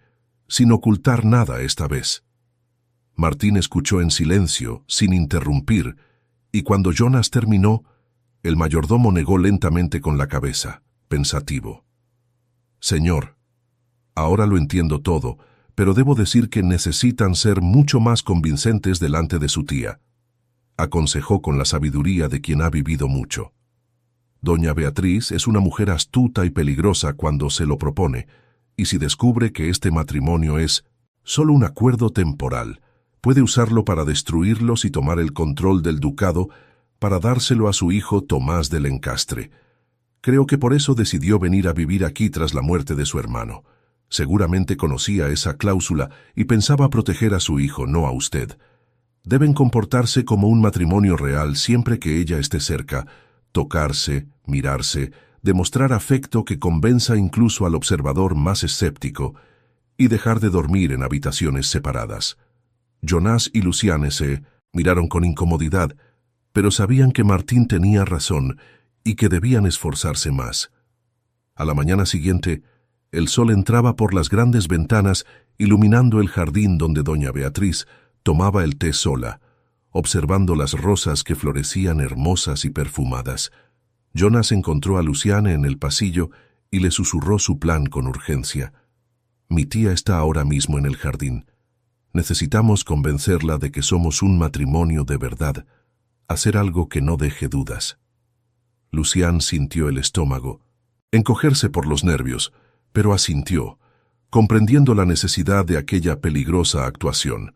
sin ocultar nada esta vez. Martín escuchó en silencio, sin interrumpir, y cuando Jonas terminó, el mayordomo negó lentamente con la cabeza, pensativo. «Señor, ahora lo entiendo todo, pero debo decir que necesitan ser mucho más convincentes delante de su tía», aconsejó con la sabiduría de quien ha vivido mucho. «Doña Beatriz es una mujer astuta y peligrosa cuando se lo propone, y si descubre que este matrimonio es solo un acuerdo temporal, puede usarlo para destruirlos y tomar el control del ducado para dárselo a su hijo Tomás de Lencastre. Creo que por eso decidió venir a vivir aquí tras la muerte de su hermano. Seguramente conocía esa cláusula y pensaba proteger a su hijo, no a usted. Deben comportarse como un matrimonio real siempre que ella esté cerca, tocarse, mirarse, demostrar afecto que convenza incluso al observador más escéptico, y dejar de dormir en habitaciones separadas». Jonas y Luciane se miraron con incomodidad, pero sabían que Martín tenía razón y que debían esforzarse más. A la mañana siguiente, el sol entraba por las grandes ventanas, iluminando el jardín donde doña Beatriz tomaba el té sola, observando las rosas que florecían hermosas y perfumadas. Jonas encontró a Luciane en el pasillo y le susurró su plan con urgencia. «Mi tía está ahora mismo en el jardín. Necesitamos convencerla de que somos un matrimonio de verdad, hacer algo que no deje dudas». Lucián sintió el estómago encogerse por los nervios, pero asintió, comprendiendo la necesidad de aquella peligrosa actuación.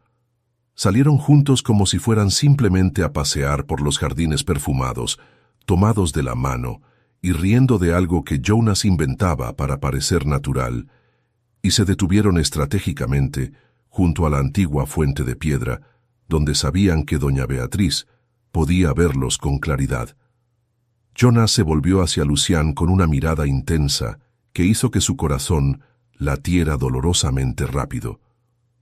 Salieron juntos como si fueran simplemente a pasear por los jardines perfumados, tomados de la mano y riendo de algo que Jonas inventaba para parecer natural, y se detuvieron estratégicamente junto a la antigua fuente de piedra, donde sabían que doña Beatriz podía verlos con claridad. Jonas se volvió hacia Lucián con una mirada intensa que hizo que su corazón latiera dolorosamente rápido.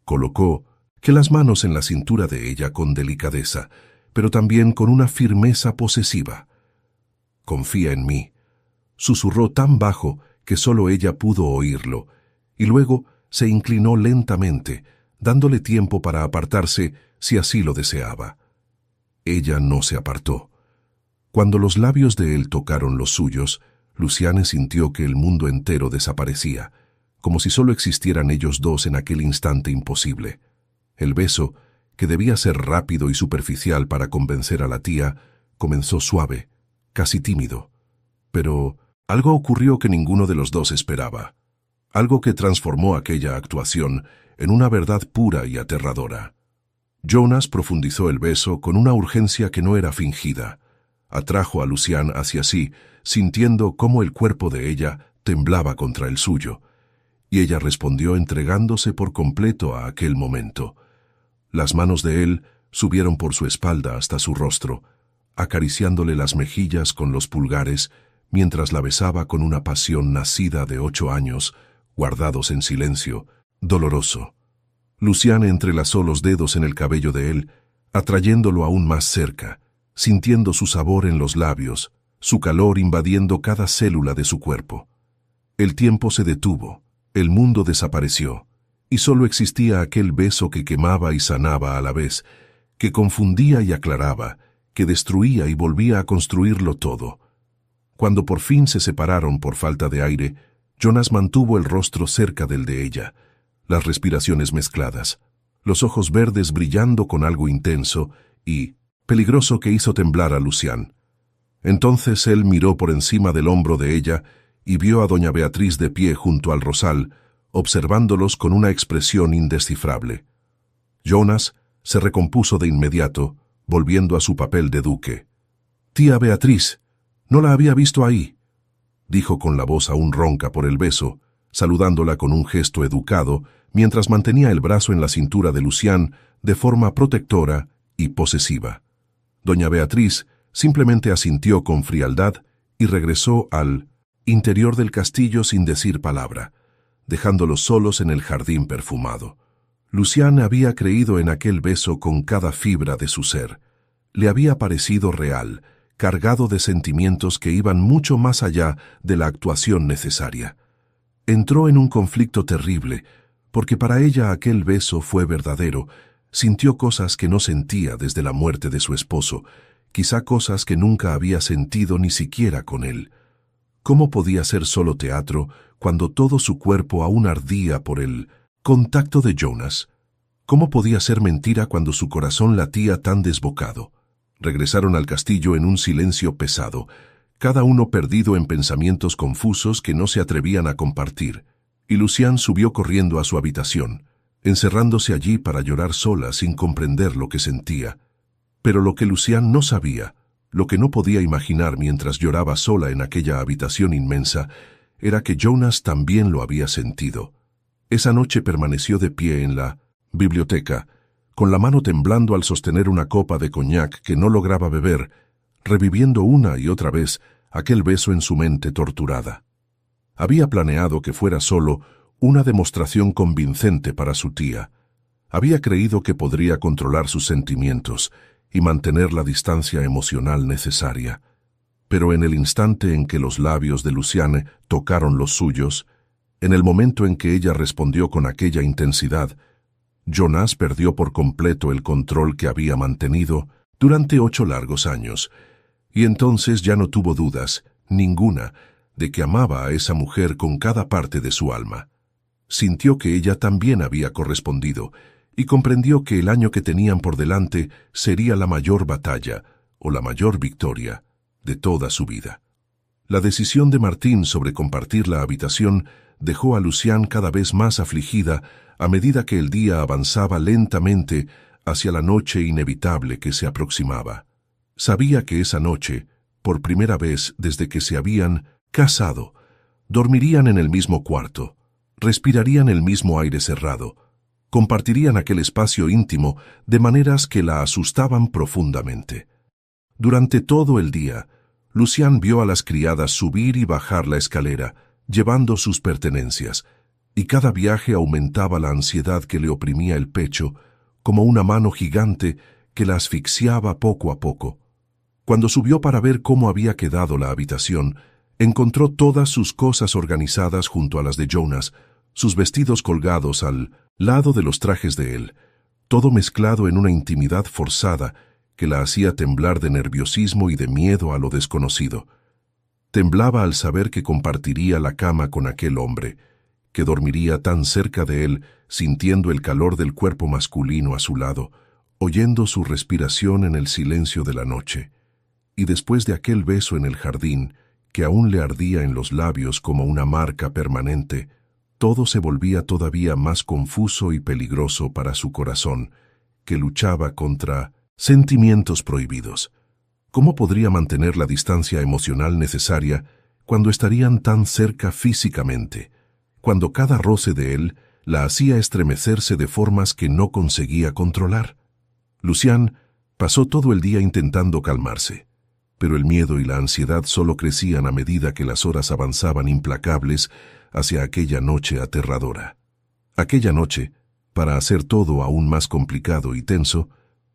Colocó las manos en la cintura de ella con delicadeza, pero también con una firmeza posesiva. «Confía en mí», susurró tan bajo que solo ella pudo oírlo, y luego se inclinó lentamente, dándole tiempo para apartarse si así lo deseaba. Ella no se apartó. Cuando los labios de él tocaron los suyos, Luciane sintió que el mundo entero desaparecía, como si solo existieran ellos dos en aquel instante imposible. El beso, que debía ser rápido y superficial para convencer a la tía, comenzó suave, casi tímido. Pero algo ocurrió que ninguno de los dos esperaba. Algo que transformó aquella actuación en una verdad pura y aterradora. Jonas profundizó el beso con una urgencia que no era fingida. Atrajo a Lucián hacia sí, sintiendo cómo el cuerpo de ella temblaba contra el suyo, y ella respondió entregándose por completo a aquel momento. Las manos de él subieron por su espalda hasta su rostro, acariciándole las mejillas con los pulgares, mientras la besaba con una pasión nacida de 8 años, guardados en silencio, doloroso. Lucián entrelazó los dedos en el cabello de él, atrayéndolo aún más cerca, sintiendo su sabor en los labios, su calor invadiendo cada célula de su cuerpo. El tiempo se detuvo, el mundo desapareció, y solo existía aquel beso que quemaba y sanaba a la vez, que confundía y aclaraba, que destruía y volvía a construirlo todo. Cuando por fin se separaron por falta de aire, Jonas mantuvo el rostro cerca del de ella, las respiraciones mezcladas, los ojos verdes brillando con algo intenso y peligroso que hizo temblar a Lucián. Entonces él miró por encima del hombro de ella y vio a doña Beatriz de pie junto al rosal, observándolos con una expresión indescifrable. Jonas se recompuso de inmediato, volviendo a su papel de duque. «Tía Beatriz, no la había visto ahí», dijo con la voz aún ronca por el beso, saludándola con un gesto educado, mientras mantenía el brazo en la cintura de Lucián de forma protectora y posesiva. Doña Beatriz simplemente asintió con frialdad y regresó al interior del castillo sin decir palabra, dejándolos solos en el jardín perfumado. Lucián había creído en aquel beso con cada fibra de su ser. Le había parecido real, cargado de sentimientos que iban mucho más allá de la actuación necesaria. Entró en un conflicto terrible, porque para ella aquel beso fue verdadero. Sintió cosas que no sentía desde la muerte de su esposo, quizá cosas que nunca había sentido ni siquiera con él. ¿Cómo podía ser solo teatro cuando todo su cuerpo aún ardía por el contacto de Jonas? ¿Cómo podía ser mentira cuando su corazón latía tan desbocado? Regresaron al castillo en un silencio pesado, cada uno perdido en pensamientos confusos que no se atrevían a compartir, y Lucián subió corriendo a su habitación, encerrándose allí para llorar sola sin comprender lo que sentía. Pero lo que Lucián no sabía, lo que no podía imaginar mientras lloraba sola en aquella habitación inmensa, era que Jonas también lo había sentido. Esa noche permaneció de pie en la biblioteca, con la mano temblando al sostener una copa de coñac que no lograba beber, reviviendo una y otra vez aquel beso en su mente torturada. Había planeado que fuera solo una demostración convincente para su tía. Había creído que podría controlar sus sentimientos y mantener la distancia emocional necesaria. Pero en el instante en que los labios de Luciane tocaron los suyos, en el momento en que ella respondió con aquella intensidad, Jonas perdió por completo el control que había mantenido durante 8 largos años, y entonces ya no tuvo dudas, ninguna, de que amaba a esa mujer con cada parte de su alma. Sintió que ella también había correspondido, y comprendió que el año que tenían por delante sería la mayor batalla, o la mayor victoria, de toda su vida. La decisión de Martín sobre compartir la habitación dejó a Lucián cada vez más afligida a medida que el día avanzaba lentamente hacia la noche inevitable que se aproximaba. Sabía que esa noche, por primera vez desde que se habían casado, dormirían en el mismo cuarto, respirarían el mismo aire cerrado, compartirían aquel espacio íntimo de maneras que la asustaban profundamente. Durante todo el día, Lucián vio a las criadas subir y bajar la escalera, llevando sus pertenencias, y cada viaje aumentaba la ansiedad que le oprimía el pecho, como una mano gigante que la asfixiaba poco a poco. Cuando subió para ver cómo había quedado la habitación, encontró todas sus cosas organizadas junto a las de Jonas, sus vestidos colgados al lado de los trajes de él, todo mezclado en una intimidad forzada que la hacía temblar de nerviosismo y de miedo a lo desconocido. Temblaba al saber que compartiría la cama con aquel hombre, que dormiría tan cerca de él, sintiendo el calor del cuerpo masculino a su lado, oyendo su respiración en el silencio de la noche. Y después de aquel beso en el jardín, que aún le ardía en los labios como una marca permanente, todo se volvía todavía más confuso y peligroso para su corazón, que luchaba contra sentimientos prohibidos. ¿Cómo podría mantener la distancia emocional necesaria cuando estarían tan cerca físicamente, cuando cada roce de él la hacía estremecerse de formas que no conseguía controlar? Lucián pasó todo el día intentando calmarse, pero el miedo y la ansiedad solo crecían a medida que las horas avanzaban implacables hacia aquella noche aterradora. Aquella noche, para hacer todo aún más complicado y tenso,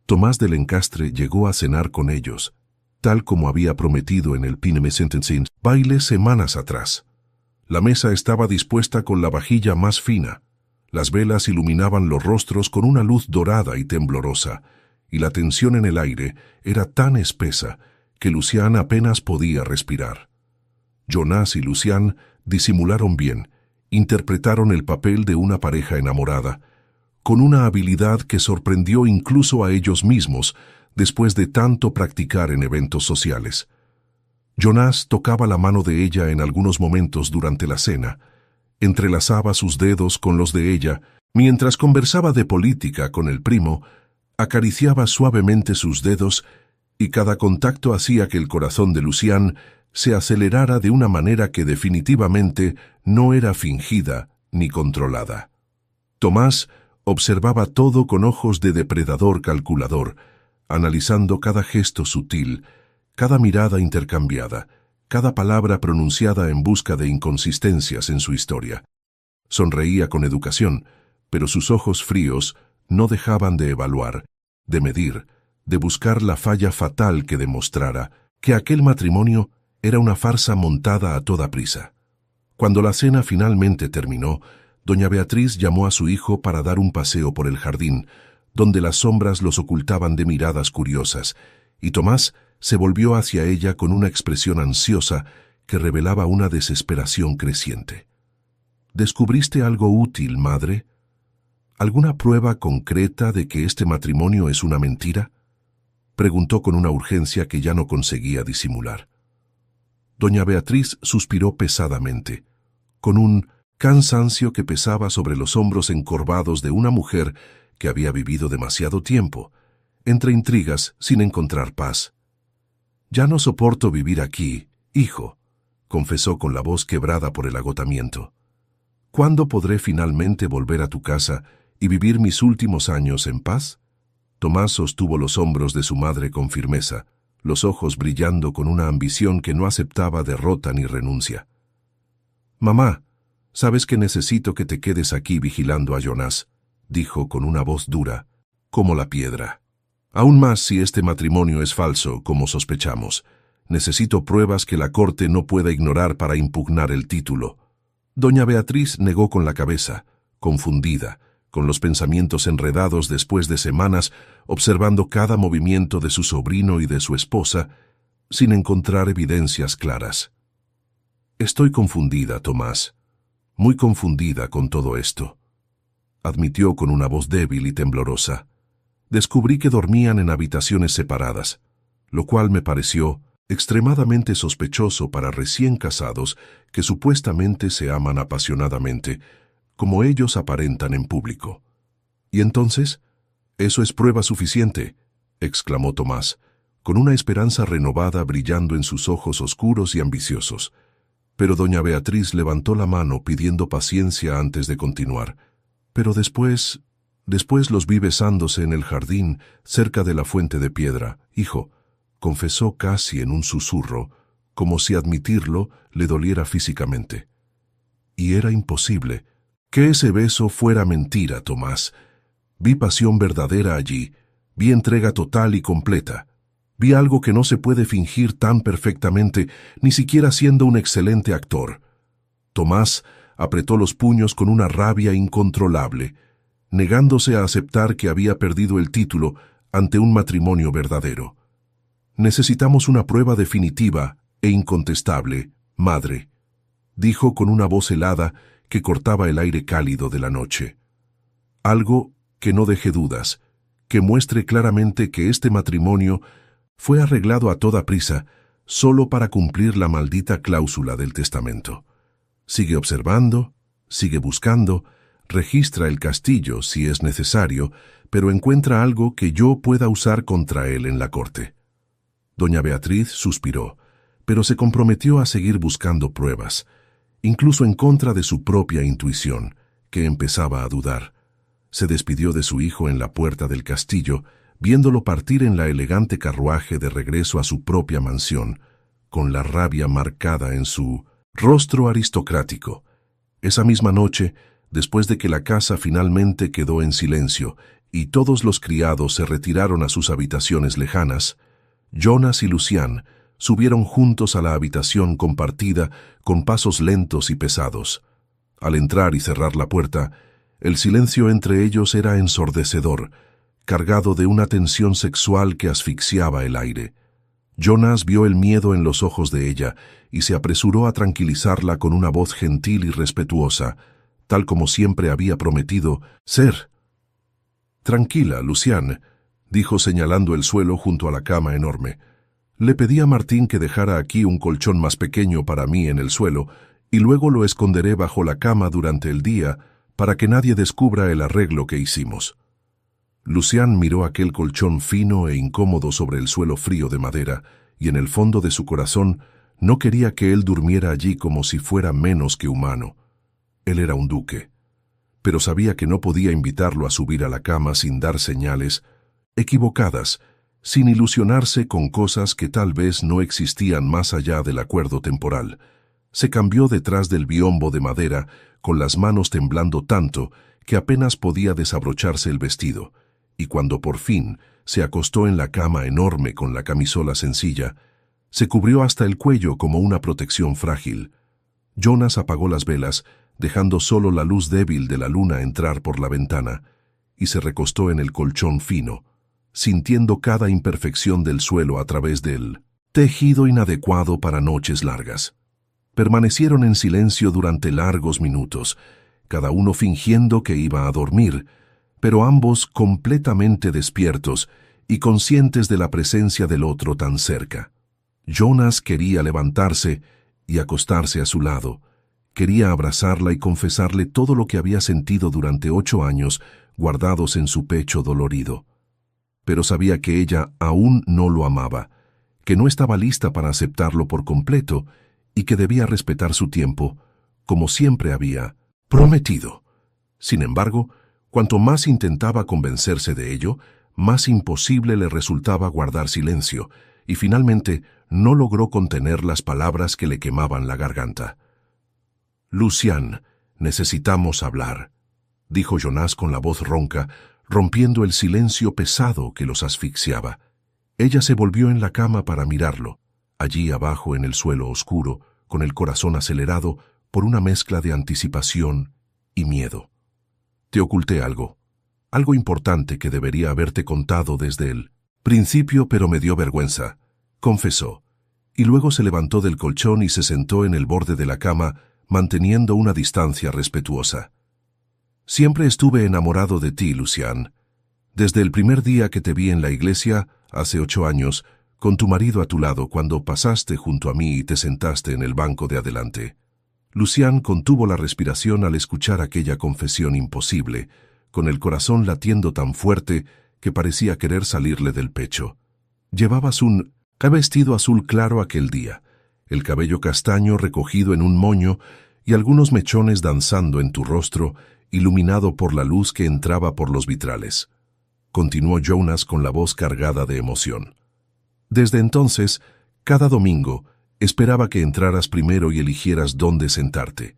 Tomás del Encastre llegó a cenar con ellos, tal como había prometido en el Pineme Sentencing baile semanas atrás. La mesa estaba dispuesta con la vajilla más fina, las velas iluminaban los rostros con una luz dorada y temblorosa, y la tensión en el aire era tan espesa que Lucián apenas podía respirar. Jonas y Lucián disimularon bien, interpretaron el papel de una pareja enamorada, con una habilidad que sorprendió incluso a ellos mismos después de tanto practicar en eventos sociales. Jonas tocaba la mano de ella en algunos momentos durante la cena, entrelazaba sus dedos con los de ella, mientras conversaba de política con el primo, acariciaba suavemente sus dedos y cada contacto hacía que el corazón de Lucián se acelerara de una manera que definitivamente no era fingida ni controlada. Tomás observaba todo con ojos de depredador calculador, analizando cada gesto sutil, cada mirada intercambiada, cada palabra pronunciada en busca de inconsistencias en su historia. Sonreía con educación, pero sus ojos fríos no dejaban de evaluar, de medir, de buscar la falla fatal que demostrara que aquel matrimonio era una farsa montada a toda prisa. Cuando la cena finalmente terminó, doña Beatriz llamó a su hijo para dar un paseo por el jardín, donde las sombras los ocultaban de miradas curiosas, y Tomás se volvió hacia ella con una expresión ansiosa que revelaba una desesperación creciente. ¿Descubriste algo útil, madre? ¿Alguna prueba concreta de que este matrimonio es una mentira?, preguntó con una urgencia que ya no conseguía disimular. Doña Beatriz suspiró pesadamente, con un cansancio que pesaba sobre los hombros encorvados de una mujer que había vivido demasiado tiempo, entre intrigas sin encontrar paz. «Ya no soporto vivir aquí, hijo», confesó con la voz quebrada por el agotamiento. «¿Cuándo podré finalmente volver a tu casa y vivir mis últimos años en paz?» Tomás sostuvo los hombros de su madre con firmeza, los ojos brillando con una ambición que no aceptaba derrota ni renuncia. «Mamá, sabes que necesito que te quedes aquí vigilando a Jonás», dijo con una voz dura, como la piedra. «Aún más si este matrimonio es falso, como sospechamos. Necesito pruebas que la corte no pueda ignorar para impugnar el título». Doña Beatriz negó con la cabeza, confundida, con los pensamientos enredados después de semanas observando cada movimiento de su sobrino y de su esposa, sin encontrar evidencias claras. «Estoy confundida, Tomás, muy confundida con todo esto», admitió con una voz débil y temblorosa. «Descubrí que dormían en habitaciones separadas, lo cual me pareció extremadamente sospechoso para recién casados que supuestamente se aman apasionadamente, como ellos aparentan en público». «¿Y entonces? Eso es prueba suficiente», exclamó Tomás, con una esperanza renovada brillando en sus ojos oscuros y ambiciosos. Pero doña Beatriz levantó la mano pidiendo paciencia antes de continuar. «Pero después los vi besándose en el jardín cerca de la fuente de piedra, hijo», confesó casi en un susurro, como si admitirlo le doliera físicamente. «Y era imposible que ese beso fuera mentira, Tomás. Vi pasión verdadera allí, vi entrega total y completa. Vi algo que no se puede fingir tan perfectamente, ni siquiera siendo un excelente actor». Tomás apretó los puños con una rabia incontrolable, negándose a aceptar que había perdido el título ante un matrimonio verdadero. «Necesitamos una prueba definitiva e incontestable, madre», dijo con una voz helada que cortaba el aire cálido de la noche. «Algo que no deje dudas, que muestre claramente que este matrimonio fue arreglado a toda prisa solo para cumplir la maldita cláusula del testamento. Sigue observando, sigue buscando, registra el castillo si es necesario, pero encuentra algo que yo pueda usar contra él en la corte». Doña Beatriz suspiró, pero se comprometió a seguir buscando pruebas, incluso en contra de su propia intuición, que empezaba a dudar. Se despidió de su hijo en la puerta del castillo, viéndolo partir en la elegante carruaje de regreso a su propia mansión, con la rabia marcada en su rostro aristocrático. Esa misma noche, después de que la casa finalmente quedó en silencio y todos los criados se retiraron a sus habitaciones lejanas, Jonás y Lucián subieron juntos a la habitación compartida con pasos lentos y pesados. Al entrar y cerrar la puerta, el silencio entre ellos era ensordecedor, cargado de una tensión sexual que asfixiaba el aire. Jonás vio el miedo en los ojos de ella y se apresuró a tranquilizarla con una voz gentil y respetuosa, tal como siempre había prometido ser. «Tranquila, Lucián», dijo señalando el suelo junto a la cama enorme. «Le pedí a Martín que dejara aquí un colchón más pequeño para mí en el suelo y luego lo esconderé bajo la cama durante el día para que nadie descubra el arreglo que hicimos». Lucián miró aquel colchón fino e incómodo sobre el suelo frío de madera y en el fondo de su corazón no quería que él durmiera allí como si fuera menos que humano. Él era un duque, pero sabía que no podía invitarlo a subir a la cama sin dar señales equivocadas sin ilusionarse con cosas que tal vez no existían más allá del acuerdo temporal. Se cambió detrás del biombo de madera, con las manos temblando tanto que apenas podía desabrocharse el vestido, y cuando por fin se acostó en la cama enorme con la camisola sencilla, se cubrió hasta el cuello como una protección frágil. Jonas apagó las velas, dejando solo la luz débil de la luna entrar por la ventana, y se recostó en el colchón fino, sintiendo cada imperfección del suelo a través del tejido inadecuado para noches largas. Permanecieron en silencio durante largos minutos, cada uno fingiendo que iba a dormir, pero ambos completamente despiertos y conscientes de la presencia del otro tan cerca. Jonas quería levantarse y acostarse a su lado. Quería abrazarla y confesarle todo lo que había sentido durante 8 años guardados en su pecho dolorido. Pero sabía que ella aún no lo amaba, que no estaba lista para aceptarlo por completo y que debía respetar su tiempo, como siempre había prometido. Sin embargo, cuanto más intentaba convencerse de ello, más imposible le resultaba guardar silencio, y finalmente no logró contener las palabras que le quemaban la garganta. «Lucian, necesitamos hablar», dijo Jonas con la voz ronca, rompiendo el silencio pesado que los asfixiaba. Ella se volvió en la cama para mirarlo. Allí abajo en el suelo oscuro, con el corazón acelerado por una mezcla de anticipación y miedo. «Te oculté algo importante que debería haberte contado desde el principio, pero me dio vergüenza», confesó, y luego se levantó del colchón y se sentó en el borde de la cama, manteniendo una distancia respetuosa. «Siempre estuve enamorado de ti, Lucian. Desde el primer día que te vi en la iglesia, hace 8 años, con tu marido a tu lado cuando pasaste junto a mí y te sentaste en el banco de adelante». Lucian contuvo la respiración al escuchar aquella confesión imposible, con el corazón latiendo tan fuerte que parecía querer salirle del pecho. Llevabas un vestido azul claro aquel día, el cabello castaño recogido en un moño y algunos mechones danzando en tu rostro, iluminado por la luz que entraba por los vitrales. Continuó Jonas con la voz cargada de emoción. Desde entonces, cada domingo, esperaba que entraras primero y eligieras dónde sentarte.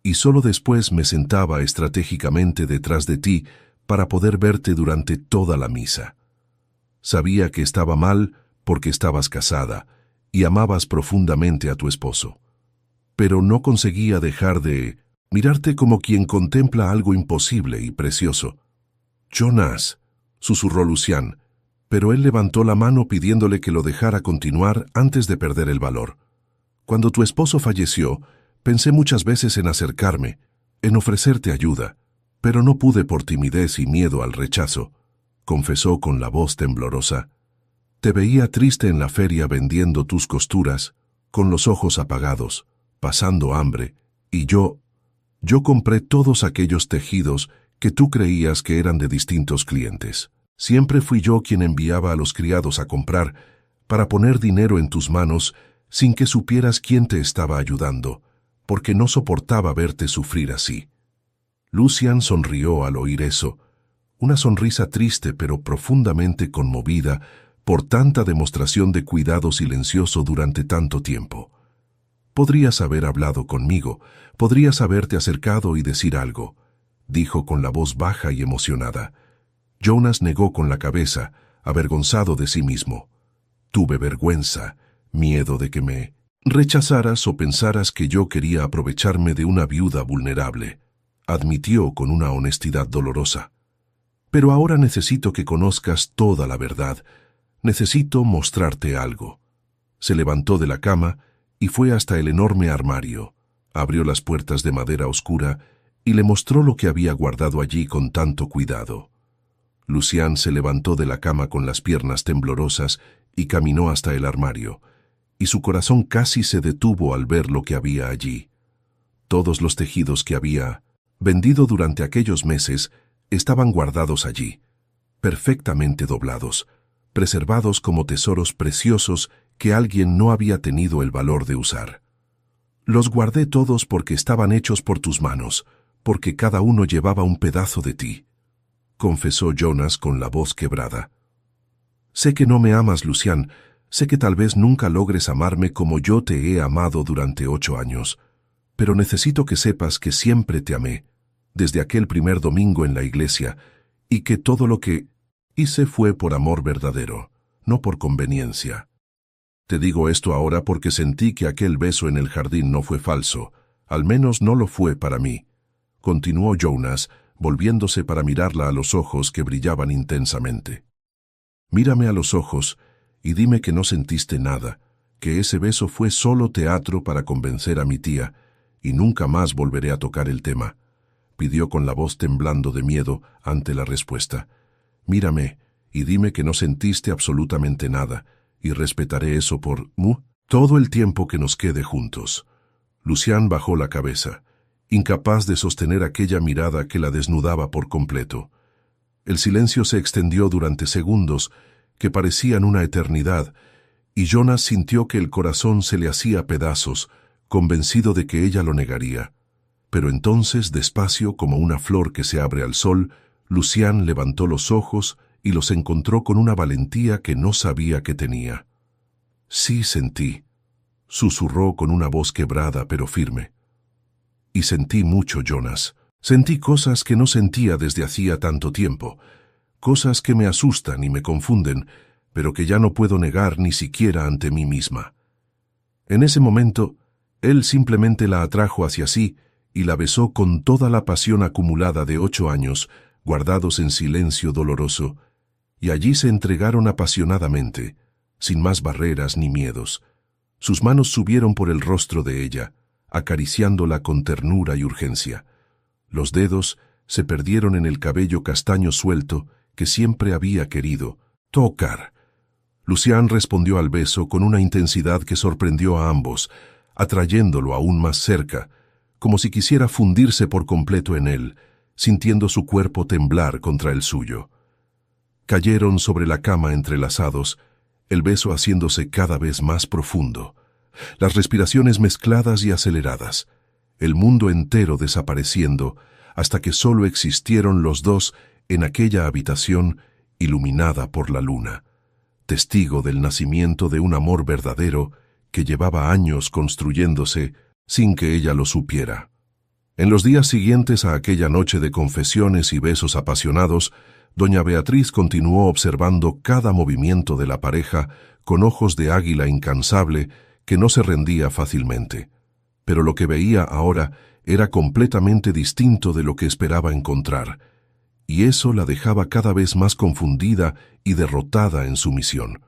Y solo después me sentaba estratégicamente detrás de ti para poder verte durante toda la misa. Sabía que estaba mal porque estabas casada y amabas profundamente a tu esposo. Pero no conseguía dejar de mirarte como quien contempla algo imposible y precioso. «Jonas», susurró Lucian, pero él levantó la mano pidiéndole que lo dejara continuar antes de perder el valor. «Cuando tu esposo falleció, pensé muchas veces en acercarme, en ofrecerte ayuda, pero no pude por timidez y miedo al rechazo», confesó con la voz temblorosa. «Te veía triste en la feria vendiendo tus costuras, con los ojos apagados, pasando hambre, y yo compré todos aquellos tejidos que tú creías que eran de distintos clientes. Siempre fui yo quien enviaba a los criados a comprar para poner dinero en tus manos sin que supieras quién te estaba ayudando, porque no soportaba verte sufrir así». Lucian sonrió al oír eso, una sonrisa triste pero profundamente conmovida por tanta demostración de cuidado silencioso durante tanto tiempo. «Podrías haber hablado conmigo, podrías haberte acercado y decir algo», dijo con la voz baja y emocionada. Jonas negó con la cabeza, avergonzado de sí mismo. «Tuve vergüenza, miedo de que me rechazaras o pensaras que yo quería aprovecharme de una viuda vulnerable», admitió con una honestidad dolorosa. «Pero ahora necesito que conozcas toda la verdad. Necesito mostrarte algo». Se levantó de la cama y fue hasta el enorme armario. Abrió las puertas de madera oscura y le mostró lo que había guardado allí con tanto cuidado. Lucian se levantó de la cama con las piernas temblorosas y caminó hasta el armario, y su corazón casi se detuvo al ver lo que había allí. Todos los tejidos que había vendido durante aquellos meses estaban guardados allí, perfectamente doblados, preservados como tesoros preciosos que alguien no había tenido el valor de usar. «Los guardé todos porque estaban hechos por tus manos, porque cada uno llevaba un pedazo de ti», confesó Jonas con la voz quebrada. Sé que no me amas, Lucián. Sé que tal vez nunca logres amarme como yo te he amado durante 8 años. Pero necesito que sepas que siempre te amé, desde aquel primer domingo en la iglesia, y que todo lo que hice fue por amor verdadero, no por conveniencia. Te digo esto ahora porque sentí que aquel beso en el jardín no fue falso, al menos no lo fue para mí. Continuó Jonas, volviéndose para mirarla a los ojos que brillaban intensamente. Mírame a los ojos y dime que no sentiste nada, que ese beso fue solo teatro para convencer a mi tía, y nunca más volveré a tocar el tema, pidió con la voz temblando de miedo ante la respuesta. Mírame y dime que no sentiste absolutamente nada, y respetaré eso por todo el tiempo que nos quede juntos. Lucián bajó la cabeza, incapaz de sostener aquella mirada que la desnudaba por completo. El silencio se extendió durante segundos que parecían una eternidad, y Jonas sintió que el corazón se le hacía pedazos, convencido de que ella lo negaría. Pero entonces, despacio como una flor que se abre al sol, Lucián levantó los ojos y los encontró con una valentía que no sabía que tenía. Sí sentí, susurró con una voz quebrada pero firme. Y sentí mucho, Jonas. Sentí cosas que no sentía desde hacía tanto tiempo, cosas que me asustan y me confunden, pero que ya no puedo negar ni siquiera ante mí misma. En ese momento, él simplemente la atrajo hacia sí y la besó con toda la pasión acumulada de 8 años, guardados en silencio doloroso, y allí se entregaron apasionadamente, sin más barreras ni miedos. Sus manos subieron por el rostro de ella, acariciándola con ternura y urgencia. Los dedos se perdieron en el cabello castaño suelto que siempre había querido tocar. Lucián respondió al beso con una intensidad que sorprendió a ambos, atrayéndolo aún más cerca, como si quisiera fundirse por completo en él, sintiendo su cuerpo temblar contra el suyo. Cayeron sobre la cama entrelazados, el beso haciéndose cada vez más profundo, las respiraciones mezcladas y aceleradas, el mundo entero desapareciendo hasta que solo existieron los dos en aquella habitación iluminada por la luna, testigo del nacimiento de un amor verdadero que llevaba años construyéndose sin que ella lo supiera. En los días siguientes a aquella noche de confesiones y besos apasionados, doña Beatriz continuó observando cada movimiento de la pareja con ojos de águila incansable que no se rendía fácilmente. Pero lo que veía ahora era completamente distinto de lo que esperaba encontrar, y eso la dejaba cada vez más confundida y derrotada en su misión.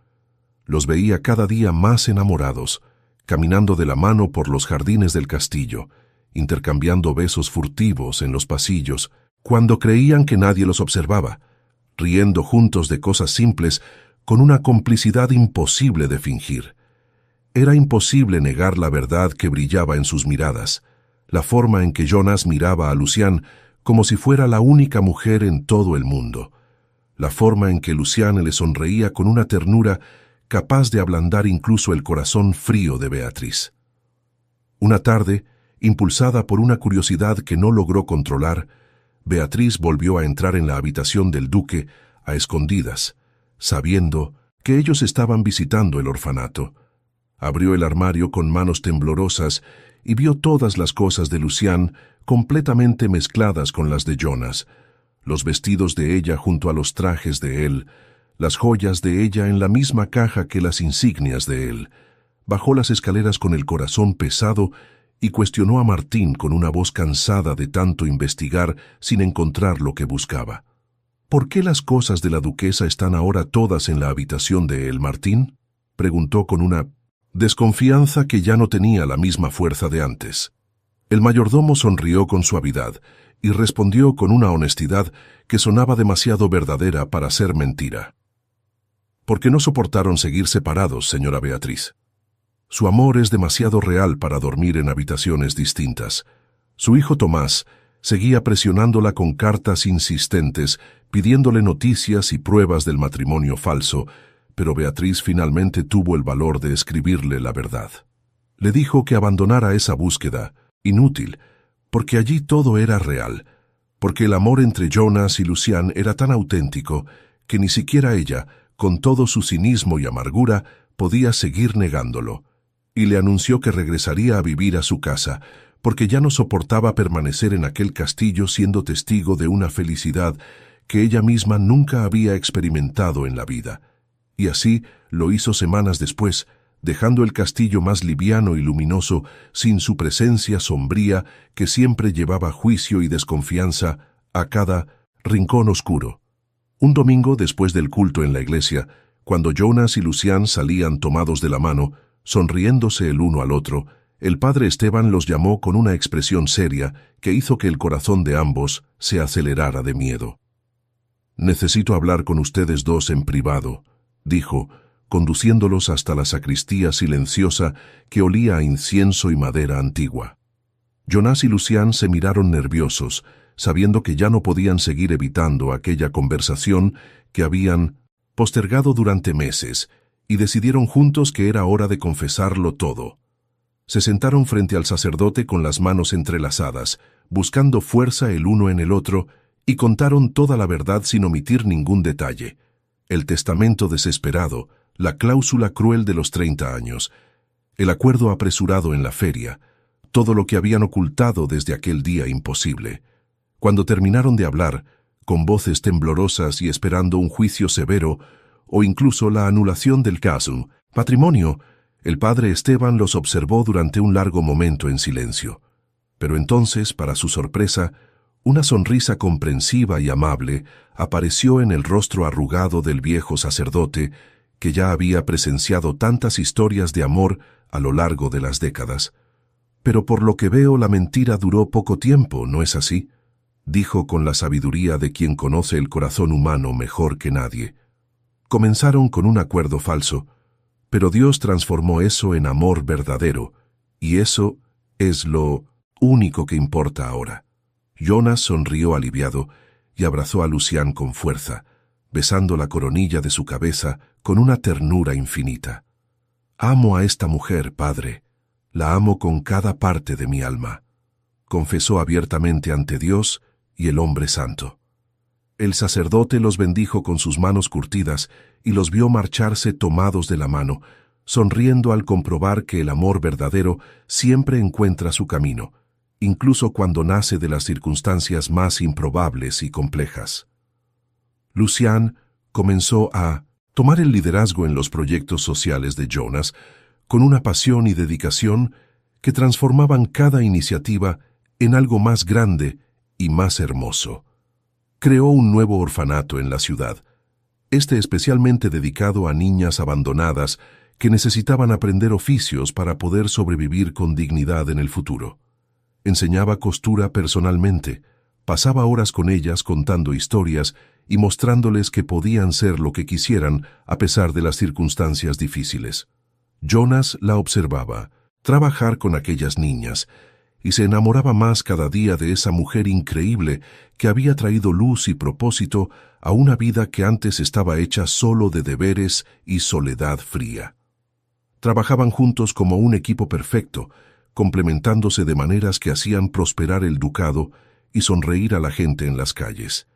Los veía cada día más enamorados, caminando de la mano por los jardines del castillo, intercambiando besos furtivos en los pasillos, cuando creían que nadie los observaba, riendo juntos de cosas simples con una complicidad imposible de fingir. Era imposible negar la verdad que brillaba en sus miradas, la forma en que Jonas miraba a Lucián como si fuera la única mujer en todo el mundo, la forma en que Lucián le sonreía con una ternura capaz de ablandar incluso el corazón frío de Beatriz. Una tarde, impulsada por una curiosidad que no logró controlar, Beatriz volvió a entrar en la habitación del duque a escondidas, sabiendo que ellos estaban visitando el orfanato. Abrió el armario con manos temblorosas y vio todas las cosas de Lucián completamente mezcladas con las de Jonas, los vestidos de ella junto a los trajes de él, las joyas de ella en la misma caja que las insignias de él. Bajó las escaleras con el corazón pesado y cuestionó a Martín con una voz cansada de tanto investigar sin encontrar lo que buscaba. ¿Por qué las cosas de la duquesa están ahora todas en la habitación de él, Martín?, preguntó con una desconfianza que ya no tenía la misma fuerza de antes. El mayordomo sonrió con suavidad y respondió con una honestidad que sonaba demasiado verdadera para ser mentira. «Porque no soportaron seguir separados, señora Beatriz. Su amor es demasiado real para dormir en habitaciones distintas. Su hijo Tomás seguía presionándola con cartas insistentes, pidiéndole noticias y pruebas del matrimonio falso, pero Beatriz finalmente tuvo el valor de escribirle la verdad. Le dijo que abandonara esa búsqueda, inútil, porque allí todo era real, porque el amor entre Jonas y Lucián era tan auténtico que ni siquiera ella, con todo su cinismo y amargura, podía seguir negándolo, y le anunció que regresaría a vivir a su casa, porque ya no soportaba permanecer en aquel castillo siendo testigo de una felicidad que ella misma nunca había experimentado en la vida. Y así lo hizo semanas después, dejando el castillo más liviano y luminoso, sin su presencia sombría que siempre llevaba juicio y desconfianza a cada rincón oscuro. Un domingo después del culto en la iglesia, cuando Jonas y Lucián salían tomados de la mano, sonriéndose el uno al otro, el padre Esteban los llamó con una expresión seria que hizo que el corazón de ambos se acelerara de miedo. «Necesito hablar con ustedes dos en privado», dijo, conduciéndolos hasta la sacristía silenciosa que olía a incienso y madera antigua. Jonás y Lucián se miraron nerviosos, sabiendo que ya no podían seguir evitando aquella conversación que habían postergado durante meses, y decidieron juntos que era hora de confesarlo todo. Se sentaron frente al sacerdote con las manos entrelazadas, buscando fuerza el uno en el otro, y contaron toda la verdad sin omitir ningún detalle. El testamento desesperado, la cláusula cruel de los 30 años, el acuerdo apresurado en la feria, todo lo que habían ocultado desde aquel día imposible. Cuando terminaron de hablar, con voces temblorosas y esperando un juicio severo, o incluso la anulación del caso, matrimonio, el padre Esteban los observó durante un largo momento en silencio. Pero entonces, para su sorpresa, una sonrisa comprensiva y amable apareció en el rostro arrugado del viejo sacerdote, que ya había presenciado tantas historias de amor a lo largo de las décadas. «Pero por lo que veo, la mentira duró poco tiempo, ¿no es así?», dijo con la sabiduría de quien conoce el corazón humano mejor que nadie. «Comenzaron con un acuerdo falso, pero Dios transformó eso en amor verdadero, y eso es lo único que importa ahora». Jonas sonrió aliviado y abrazó a Lucián con fuerza, besando la coronilla de su cabeza con una ternura infinita. «Amo a esta mujer, padre. La amo con cada parte de mi alma», confesó abiertamente ante Dios y el hombre santo. El sacerdote los bendijo con sus manos curtidas y los vio marcharse tomados de la mano, sonriendo al comprobar que el amor verdadero siempre encuentra su camino, incluso cuando nace de las circunstancias más improbables y complejas. Lucián comenzó a tomar el liderazgo en los proyectos sociales de Jonas con una pasión y dedicación que transformaban cada iniciativa en algo más grande y más hermoso. Creó un nuevo orfanato en la ciudad, especialmente dedicado a niñas abandonadas que necesitaban aprender oficios para poder sobrevivir con dignidad en el futuro. Enseñaba costura personalmente, pasaba horas con ellas contando historias y mostrándoles que podían ser lo que quisieran a pesar de las circunstancias difíciles. Jonas la observaba trabajar con aquellas niñas y se enamoraba más cada día de esa mujer increíble que había traído luz y propósito a una vida que antes estaba hecha solo de deberes y soledad fría. Trabajaban juntos como un equipo perfecto, complementándose de maneras que hacían prosperar el ducado y sonreír a la gente en las calles.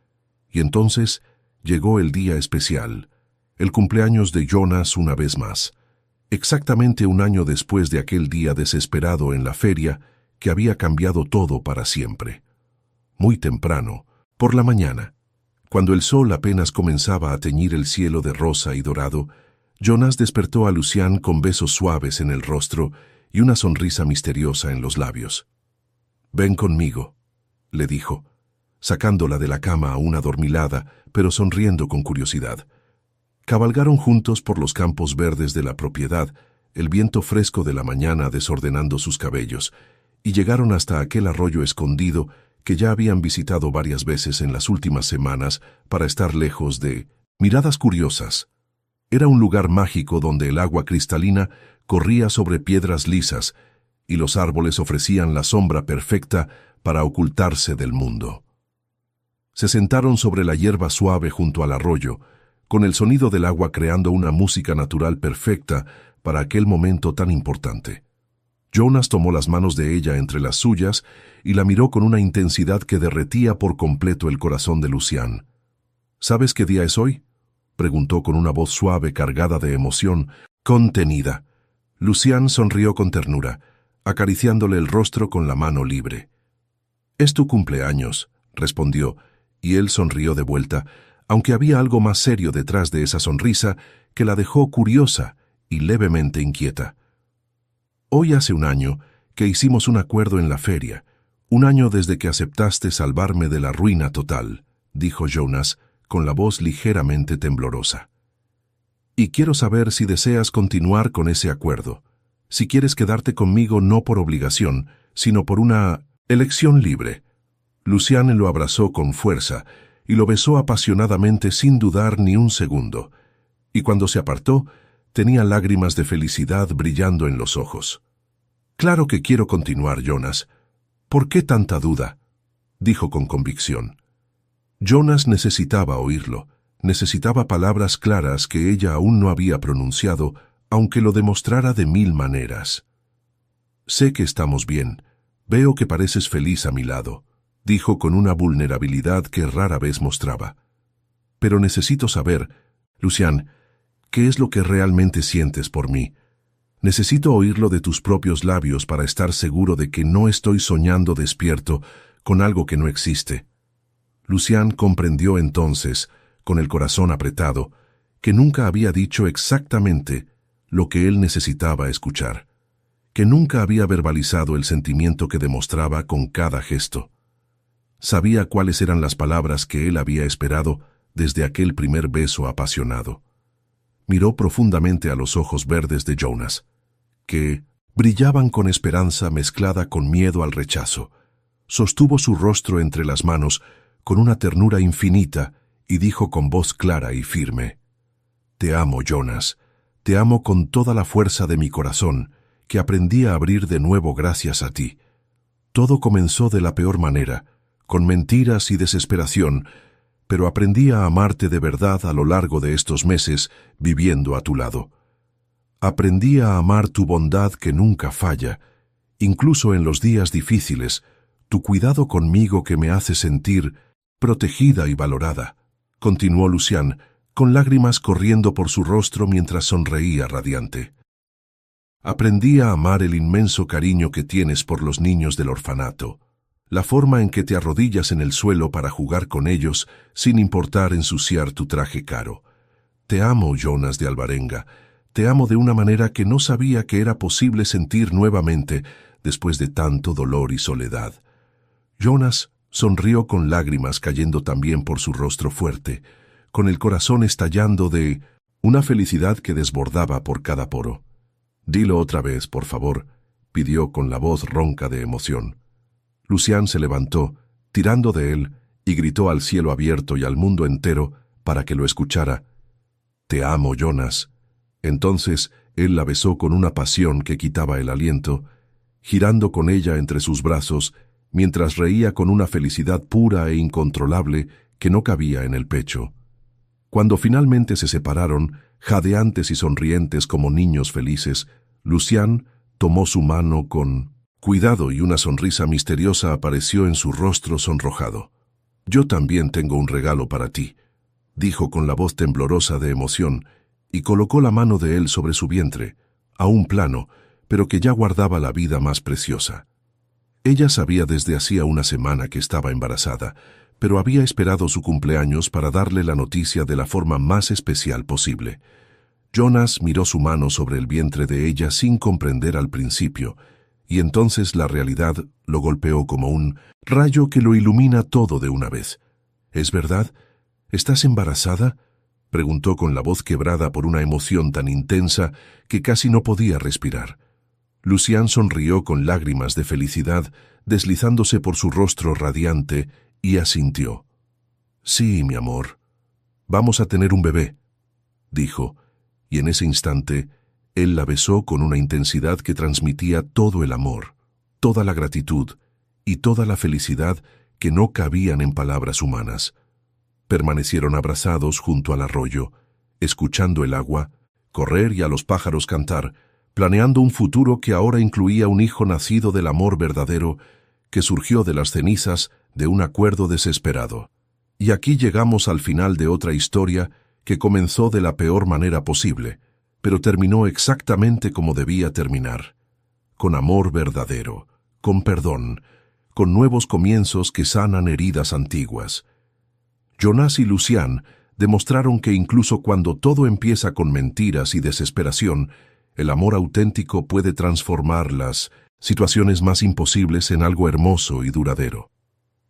Y entonces llegó el día especial, el cumpleaños de Jonas una vez más, exactamente un año después de aquel día desesperado en la feria que había cambiado todo para siempre. Muy temprano, por la mañana, cuando el sol apenas comenzaba a teñir el cielo de rosa y dorado, Jonas despertó a Lucián con besos suaves en el rostro y una sonrisa misteriosa en los labios. «Ven conmigo», le dijo, sacándola de la cama aún adormilada, pero sonriendo con curiosidad. Cabalgaron juntos por los campos verdes de la propiedad, el viento fresco de la mañana desordenando sus cabellos, y llegaron hasta aquel arroyo escondido que ya habían visitado varias veces en las últimas semanas para estar lejos de miradas curiosas. Era un lugar mágico donde el agua cristalina corría sobre piedras lisas y los árboles ofrecían la sombra perfecta para ocultarse del mundo. Se sentaron sobre la hierba suave junto al arroyo, con el sonido del agua creando una música natural perfecta para aquel momento tan importante. Jonas tomó las manos de ella entre las suyas y la miró con una intensidad que derretía por completo el corazón de Lucián. «¿Sabes qué día es hoy?», preguntó con una voz suave cargada de emoción contenida. Lucian sonrió con ternura, acariciándole el rostro con la mano libre. «Es tu cumpleaños», respondió, y él sonrió de vuelta, aunque había algo más serio detrás de esa sonrisa que la dejó curiosa y levemente inquieta. «Hoy hace un año que hicimos un acuerdo en la feria, un año desde que aceptaste salvarme de la ruina total», dijo Jonas, con la voz ligeramente temblorosa. «Y quiero saber si deseas continuar con ese acuerdo, si quieres quedarte conmigo no por obligación, sino por una elección libre». Lucian lo abrazó con fuerza y lo besó apasionadamente sin dudar ni un segundo, y cuando se apartó, tenía lágrimas de felicidad brillando en los ojos. «Claro que quiero continuar, Jonas. ¿Por qué tanta duda?», dijo con convicción. Jonas necesitaba oírlo, necesitaba palabras claras que ella aún no había pronunciado, aunque lo demostrara de mil maneras. «Sé que estamos bien. Veo que pareces feliz a mi lado», dijo con una vulnerabilidad que rara vez mostraba. «Pero necesito saber, Lucian, ¿qué es lo que realmente sientes por mí? Necesito oírlo de tus propios labios para estar seguro de que no estoy soñando despierto con algo que no existe». Lucian comprendió entonces, con el corazón apretado, que nunca había dicho exactamente lo que él necesitaba escuchar, que nunca había verbalizado el sentimiento que demostraba con cada gesto. Sabía cuáles eran las palabras que él había esperado desde aquel primer beso apasionado. Miró profundamente a los ojos verdes de Jonas, que brillaban con esperanza mezclada con miedo al rechazo. Sostuvo su rostro entre las manos con una ternura infinita y dijo con voz clara y firme: «Te amo, Jonas, te amo con toda la fuerza de mi corazón, que aprendí a abrir de nuevo gracias a ti. Todo comenzó de la peor manera, con mentiras y desesperación, pero aprendí a amarte de verdad a lo largo de estos meses viviendo a tu lado. Aprendí a amar tu bondad que nunca falla, incluso en los días difíciles, tu cuidado conmigo que me hace sentir protegida y valorada», continuó Lucian, con lágrimas corriendo por su rostro mientras sonreía radiante. «Aprendí a amar el inmenso cariño que tienes por los niños del orfanato, la forma en que te arrodillas en el suelo para jugar con ellos sin importar ensuciar tu traje caro. Te amo, Jonas de Alvarenga, te amo de una manera que no sabía que era posible sentir nuevamente después de tanto dolor y soledad». Jonas sonrió con lágrimas cayendo también por su rostro fuerte, con el corazón estallando de una felicidad que desbordaba por cada poro. «Dilo otra vez, por favor», pidió con la voz ronca de emoción. Lucian se levantó, tirando de él, y gritó al cielo abierto y al mundo entero para que lo escuchara: «Te amo, Jonas». Entonces él la besó con una pasión que quitaba el aliento, girando con ella entre sus brazos, mientras reía con una felicidad pura e incontrolable que no cabía en el pecho. Cuando finalmente se separaron, jadeantes y sonrientes como niños felices, Lucian tomó su mano con cuidado y una sonrisa misteriosa apareció en su rostro sonrojado. «Yo también tengo un regalo para ti», dijo con la voz temblorosa de emoción, y colocó la mano de él sobre su vientre, aún plano, pero que ya guardaba la vida más preciosa. Ella sabía desde hacía una semana que estaba embarazada, pero había esperado su cumpleaños para darle la noticia de la forma más especial posible. Jonas miró su mano sobre el vientre de ella sin comprender al principio, y entonces la realidad lo golpeó como un rayo que lo ilumina todo de una vez. «¿Es verdad? ¿Estás embarazada?», preguntó con la voz quebrada por una emoción tan intensa que casi no podía respirar. Lucian sonrió con lágrimas de felicidad deslizándose por su rostro radiante y asintió. «Sí, mi amor, vamos a tener un bebé», dijo, y en ese instante él la besó con una intensidad que transmitía todo el amor, toda la gratitud y toda la felicidad que no cabían en palabras humanas. Permanecieron abrazados junto al arroyo, escuchando el agua correr y a los pájaros cantar, planeando un futuro que ahora incluía un hijo nacido del amor verdadero que surgió de las cenizas de un acuerdo desesperado. Y aquí llegamos al final de otra historia que comenzó de la peor manera posible, pero terminó exactamente como debía terminar, con amor verdadero, con perdón, con nuevos comienzos que sanan heridas antiguas. Jonas y Lucian demostraron que incluso cuando todo empieza con mentiras y desesperación, el amor auténtico puede transformar las situaciones más imposibles en algo hermoso y duradero.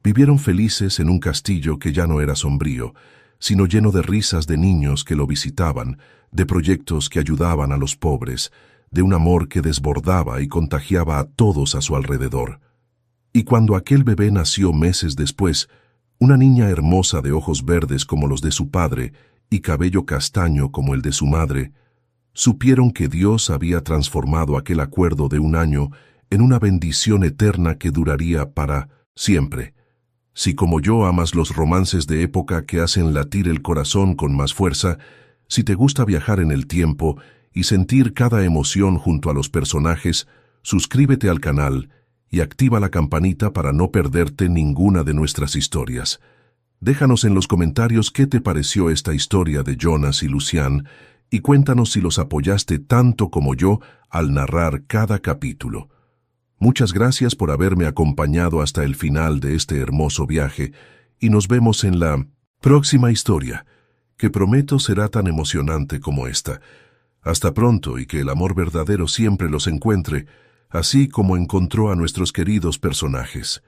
Vivieron felices en un castillo que ya no era sombrío, sino lleno de risas de niños que lo visitaban, de proyectos que ayudaban a los pobres, de un amor que desbordaba y contagiaba a todos a su alrededor. Y cuando aquel bebé nació meses después, una niña hermosa de ojos verdes como los de su padre y cabello castaño como el de su madre, supieron que Dios había transformado aquel acuerdo de un año en una bendición eterna que duraría para siempre. Si como yo amas los romances de época que hacen latir el corazón con más fuerza, si te gusta viajar en el tiempo y sentir cada emoción junto a los personajes, suscríbete al canal y activa la campanita para no perderte ninguna de nuestras historias. Déjanos en los comentarios qué te pareció esta historia de Jonas y Lucian y cuéntanos si los apoyaste tanto como yo al narrar cada capítulo. Muchas gracias por haberme acompañado hasta el final de este hermoso viaje y nos vemos en la próxima historia, que prometo será tan emocionante como esta. Hasta pronto y que el amor verdadero siempre los encuentre, así como encontró a nuestros queridos personajes.